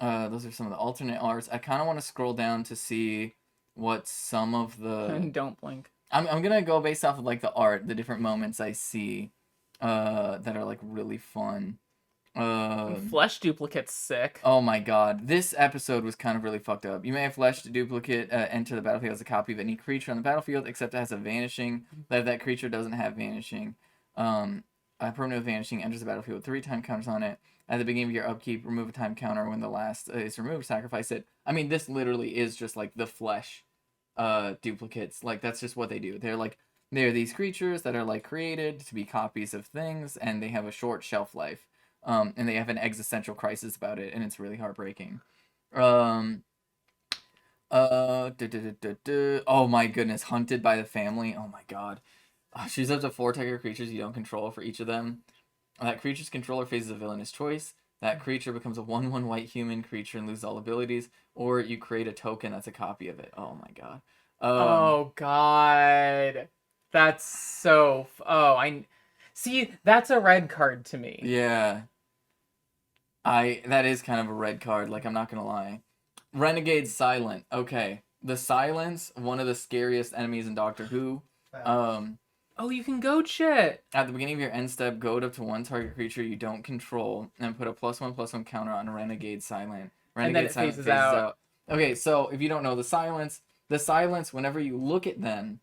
Those are some of the alternate arts. I kind of want to scroll down to see what some of the don't blink. I'm gonna go based off of like the art, the different moments I see, that are like really fun. Flesh duplicate's sick. Oh my god, this episode was kind of really fucked up. You may have fleshed a duplicate enter the battlefield as a copy of any creature on the battlefield, except it has a vanishing. That creature doesn't have vanishing. A permanent with vanishing enters the battlefield with 3 time counters on it. At the beginning of your upkeep, remove a time counter. When the last is removed, sacrifice it. I mean, this literally is just like the flesh duplicates. Like that's just what they do. They're these creatures that are like created to be copies of things, and they have a short shelf life. And they have an existential crisis about it, and it's really heartbreaking. Oh my goodness, hunted by the family. Oh my god. Choose up to 4 target creatures you don't control for each of them. That creature's controller faces a villainous choice. That creature becomes a 1/1 white human creature and loses all abilities, or you create a token that's a copy of it. Oh my god. Oh god, that's so. I see. That's a red card to me. Yeah. That is kind of a red card, like I'm not gonna lie. Renegade's silent. Okay. The silence, one of the scariest enemies in Doctor Who. Oh, you can goat shit. At the beginning of your end step, goad up to 1 target creature you don't control and put a +1/+1 counter on Renegade Silent. And then it Silent phases out. Okay, so if you don't know the silence, whenever you look at them,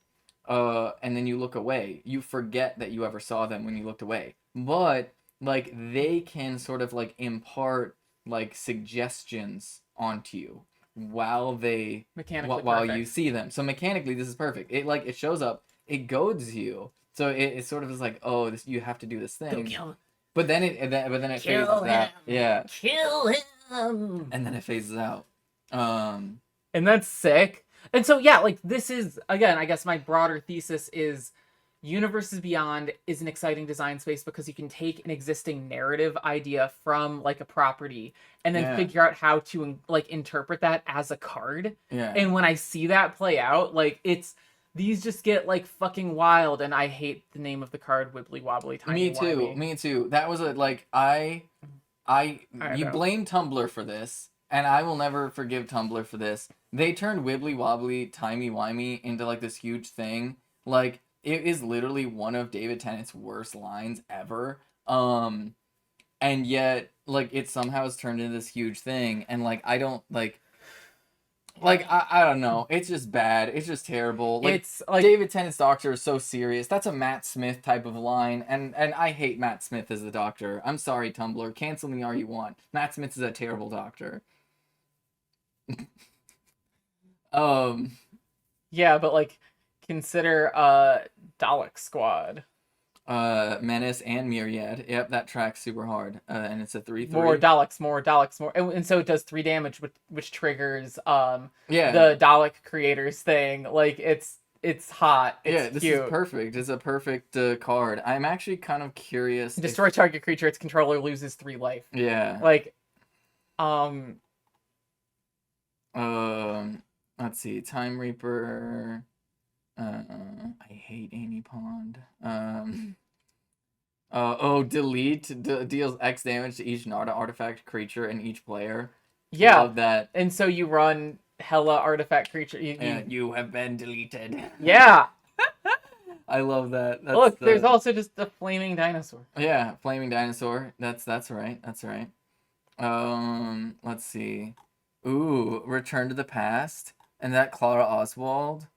and then you look away, you forget that you ever saw them when you looked away. But like they can sort of like impart like suggestions onto you. while they Mechanically while perfect. you see them. So mechanically, this is perfect. It shows up. It goads you. So it sort of is like, oh, this you have to do this Go thing. kill him. But then it Kill phases out. him. Yeah. Kill him. And then it phases out. And that's sick. And so yeah, like this is again, I guess my broader thesis is Universes Beyond is an exciting design space because you can take an existing narrative idea from like a property and then figure out how to like interpret that as a card. Yeah. And when I see that play out, like these just get like fucking wild, and I hate the name of the card, Wibbly Wobbly Tiny Wimey. Me too. That was you blame Tumblr for this, and I will never forgive Tumblr for this. They turned Wibbly Wobbly Timey Wimey into like this huge thing. Like it is literally one of David Tennant's worst lines ever. And yet like it somehow has turned into this huge thing, and like I don't like I don't know. It's just bad. It's just terrible. Like, it's like David Tennant's Doctor is so serious. That's a Matt Smith type of line, and I hate Matt Smith as the Doctor. I'm sorry, Tumblr. Cancel me all you want. Matt Smith is a terrible Doctor. Yeah, but like consider Dalek Squad. Menace and Myriad. Yep, that tracks super hard. And it's a 3/3. More Daleks. And so it does 3 damage, which triggers yeah, the Dalek creators thing. Like it's hot. It's this cute. is perfect. It's a perfect card. I'm actually kind of curious. Destroy target creature. Its controller loses 3 life. Yeah. Like, let's see. Time Reaper. I hate Amy Pond. Delete deals X damage to each Narda artifact creature and each player. Yeah. Love that. And so you run hella artifact creature. You have been deleted. Yeah. I love that. Look, there's also just a flaming dinosaur. Yeah, flaming dinosaur. That's right. That's right. Let's see. Ooh, Return to the Past. And that Clara Oswald.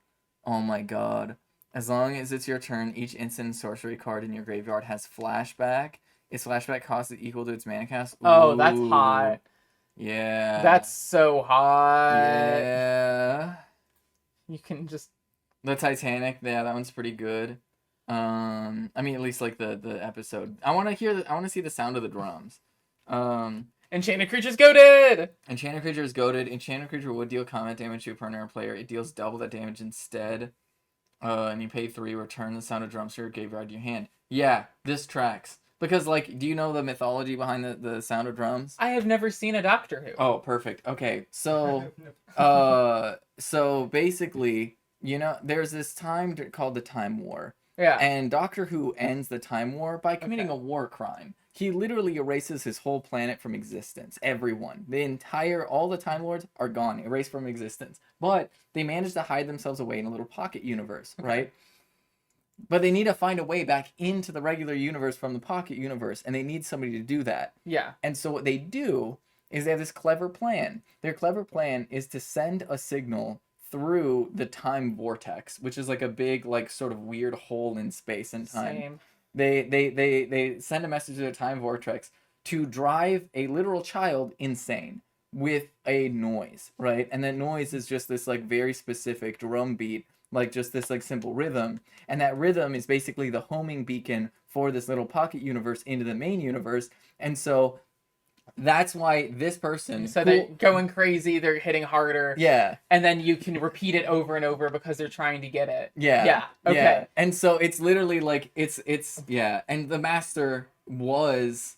Oh my god. As long as it's your turn, each instant sorcery card in your graveyard has flashback. Its flashback cost is equal to its mana cost. Ooh. Oh, that's hot. Yeah. That's so hot. Yeah. You can just... The Titanic, yeah, that one's pretty good. I mean, at least like the episode. I want to see the sound of the drums. Enchanted Creature's goated! Enchanted Creature is goated. Enchanted Creature would deal combat damage to a partner or player. It deals double that damage instead. And you pay 3, return the sound of drums to your graveyard to your hand. Yeah, this tracks. Because, like, do you know the mythology behind the sound of drums? I have never seen a Doctor Who. Oh, perfect. Okay, so, so basically, you know, there's this time called the Time War. Yeah. And Doctor Who ends the Time War by committing a war crime. He literally erases his whole planet from existence. Everyone. All the Time Lords are gone, erased from existence. But they manage to hide themselves away in a little pocket universe, right? But they need to find a way back into the regular universe from the pocket universe, and they need somebody to do that. Yeah. And so what they do is they have this clever plan. Their clever plan is to send a signal through the time vortex, which is like a big, like, sort of weird hole in space and time. Same. They send a message to the time vortex to drive a literal child insane with a noise, right? And that noise is just this like very specific drum beat, like just this like simple rhythm. And that rhythm is basically the homing beacon for this little pocket universe into the main universe. And so that's why this person... So they're going crazy, they're hitting harder. Yeah. And then you can repeat it over and over because they're trying to get it. Yeah. Yeah. Okay. Yeah. And so it's literally like, it's yeah. And the Master was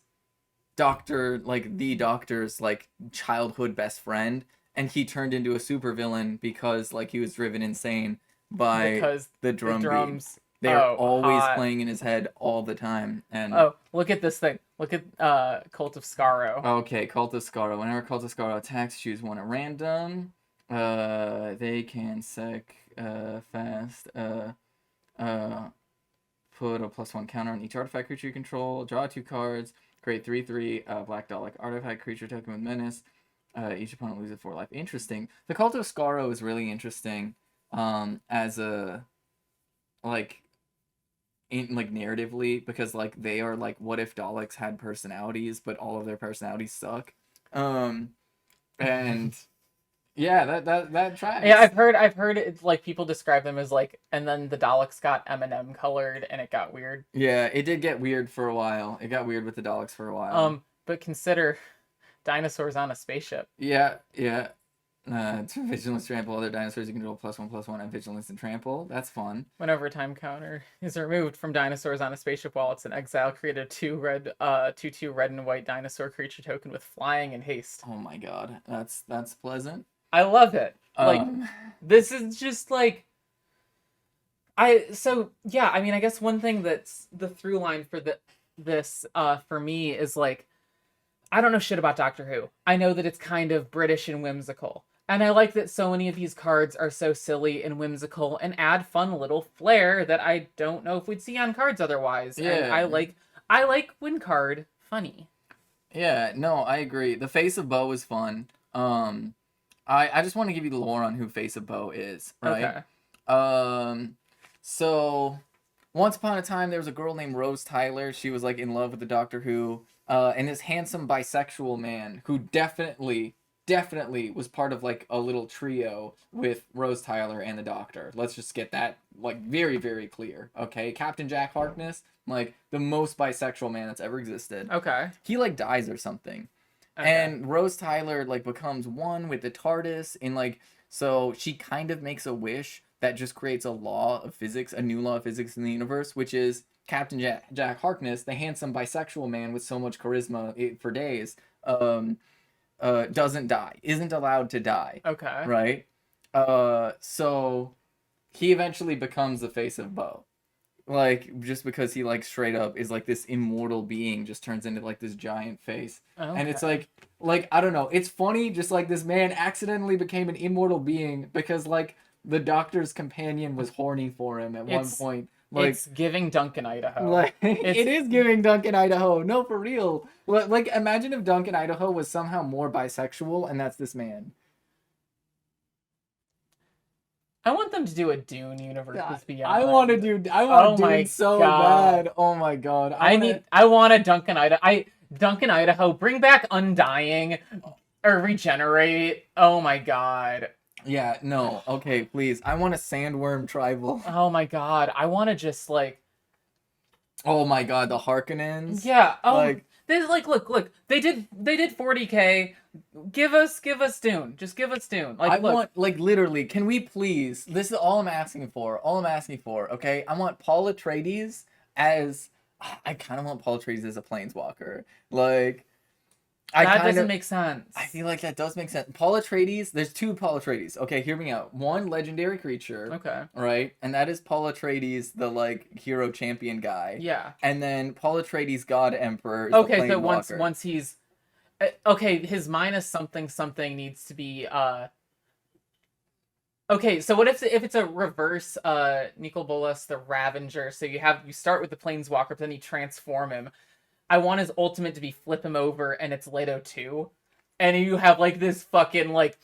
the Doctor's, like, childhood best friend. And he turned into a supervillain because, like, he was driven insane by the drum beat. They're always playing in his head all the time. And look at this thing. Look at Cult of Skaro. Okay, Cult of Skaro. Whenever Cult of Skaro attacks, choose one at random. They can sec fast. Put a +1 counter on each artifact creature you control. Draw 2 cards. Create 3/3 Black Dalek artifact creature token with menace. Each opponent loses 4 life. Interesting. The Cult of Skaro is really interesting. As a narratively, because like they are like, what if Daleks had personalities but all of their personalities suck, and Yeah, that tracks. Yeah, I've heard it, like people describe them as like, and then the Daleks got M&M colored and it got weird. Yeah, it did get weird for a while. It got weird with the Daleks for a while. But consider dinosaurs on a spaceship. Yeah, yeah. To vigilance trample other dinosaurs, you can roll +1/+1 on vigilance and trample. That's fun. Whenever a time counter is removed from dinosaurs on a spaceship while it's in exile, create a 2/2 red and white dinosaur creature token with flying and haste. Oh my god, that's pleasant. I love it. Like this is just like I mean I guess one thing that's the through line for this for me is like I don't know shit about Doctor Who. I know that it's kind of British and whimsical. And I like that so many of these cards are so silly and whimsical and add fun little flair that I don't know if we'd see on cards otherwise. Yeah. And I like when card funny. Yeah, no, I agree. The Face of Bo is fun. I just want to give you the lore on who Face of Bo is, right? Okay. So once upon a time there was a girl named Rose Tyler. She was like in love with the Doctor Who, and this handsome bisexual man who definitely was part of like a little trio with Rose Tyler and the Doctor. Let's just get that like very, very clear. Okay, Captain Jack Harkness, like the most bisexual man that's ever existed. Okay. He like dies or something. Okay. And Rose Tyler like becomes one with the TARDIS, and like so she kind of makes a wish that just creates a law of physics, a new law of physics in the universe, which is Captain Jack Harkness, the handsome bisexual man with so much charisma for days, doesn't die, isn't allowed to die. Okay. Right? So he eventually becomes the Face of Bo. Like, just because he, like, straight up is, like, this immortal being, just turns into, like, this giant face. Okay. And it's, like, I don't know. It's funny, just, like, this man accidentally became an immortal being because, like, the Doctor's companion was horny for him at one point. Like, it's giving Duncan, Idaho. Like, it is giving Duncan, Idaho. No, for real. Like, imagine if Duncan, Idaho was somehow more bisexual, and that's this man. I want them to do a Dune Universes Beyond. I want Dune so bad. Oh my god. I want a Duncan Idaho. Duncan Idaho, bring back Undying or Regenerate. Oh my god. Yeah, no. Okay, please. I want a Sandworm tribal. Oh my god. I want to just like Oh my god, the Harkonnens. Yeah. Oh, look. They did 40K. Give us Dune. Just give us Dune. Like, I want, like, literally, can we please, this is all I'm asking for, okay? I want Paul Atreides as, I kind of want Paul Atreides as a planeswalker. Like, that doesn't make sense. I feel like that does make sense. Paul Atreides, there's two Paul Atreides. Okay, hear me out. One legendary creature. Okay. Right? And that is Paul Atreides, the, like, hero champion guy. Yeah. And then Paul Atreides, God Emperor, is okay, the so once he's... Okay, his minus something needs to be... Okay, so what if it's a reverse Nicol Bolas, the Ravenger? So you start with the Planeswalker, but then you transform him. I want his ultimate to be flip him over, and it's Leto 2. And you have, like, this fucking, like...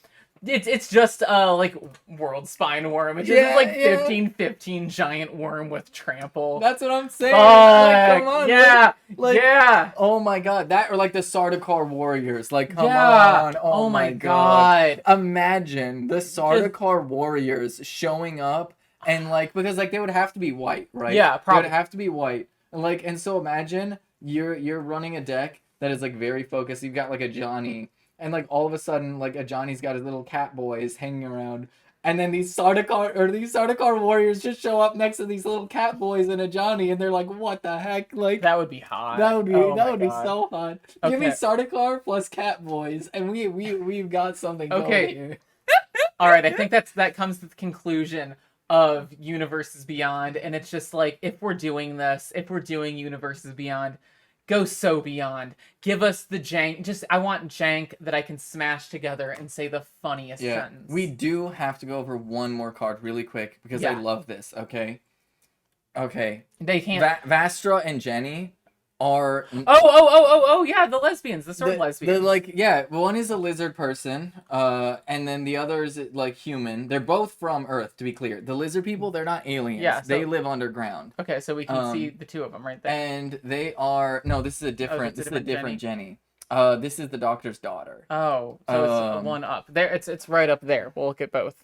It's just, like, World Spine Worm. It's just, like, 15/15 giant worm with trample. That's what I'm saying. Like, come on. Yeah. Like, yeah. Oh, my God. That, or, like, the Sardaukar Warriors. Like, come on. Oh, my God. Imagine the Sardaukar Warriors showing up, and, like, because, like, they would have to be white, right? Yeah, probably. They would have to be white. Like, and so imagine you're running a deck that is, like, very focused. You've got, like, a Johnny... And, like, all of a sudden, like, a Johnny's got his little cat boys hanging around. And then these Sardaukar warriors just show up next to these little cat boys and a Johnny. And they're like, what the heck? Like, that would be hot. That would be so hot. Okay. Give me Sardaukar plus cat boys. And we've got something going here. All right, I think that comes to the conclusion of Universes Beyond. And it's just like, if we're doing Universes Beyond... Go so beyond. Give us the jank. I want jank that I can smash together and say the funniest sentence. We do have to go over one more card really quick because I love this, okay? Okay. They can't... Vastra and Jenny are... Oh, yeah, the lesbians. The sword lesbians. One is a lizard person, and then the other is, like, human. They're both from Earth, to be clear. The lizard people, they're not aliens. Yeah, they live underground. Okay, so we can see the two of them right there. And they are... No, this is a different Jenny. This is the Doctor's daughter. Oh, so it's one up. There, it's right up there. We'll look at both.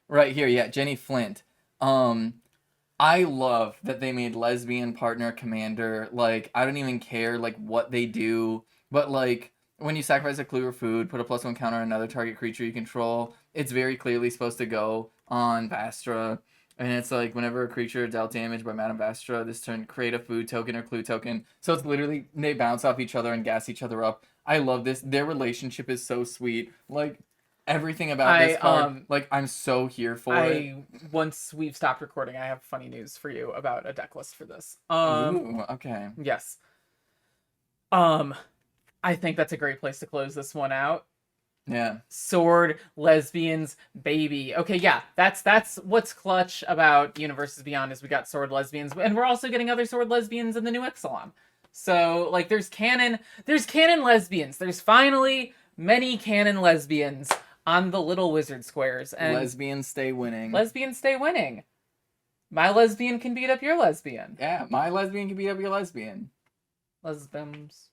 Right here, yeah, Jenny Flint. I love that they made lesbian partner commander. Like, I don't even care like what they do, but like when you sacrifice a clue or food, put a +1 counter on another target creature you control, it's very clearly supposed to go on Vastra. And it's like whenever a creature dealt damage by Madame Vastra this turn, create a food token or clue token. So it's literally they bounce off each other and gas each other up. I love this. Their relationship is so sweet. Like everything about this card, like I'm so here for it. Once we've stopped recording, I have funny news for you about a deck list for this. Ooh, okay. Yes. I think that's a great place to close this one out. Yeah. Sword, lesbians, baby. Okay, yeah, that's what's clutch about Universes Beyond is we got sword lesbians, and we're also getting other sword lesbians in the new Ixalan. So like there's canon lesbians. There's finally many canon lesbians on the little wizard squares. And lesbians stay winning. Lesbians stay winning. My lesbian can beat up your lesbian. Yeah, my lesbian can beat up your lesbian. Lesbians.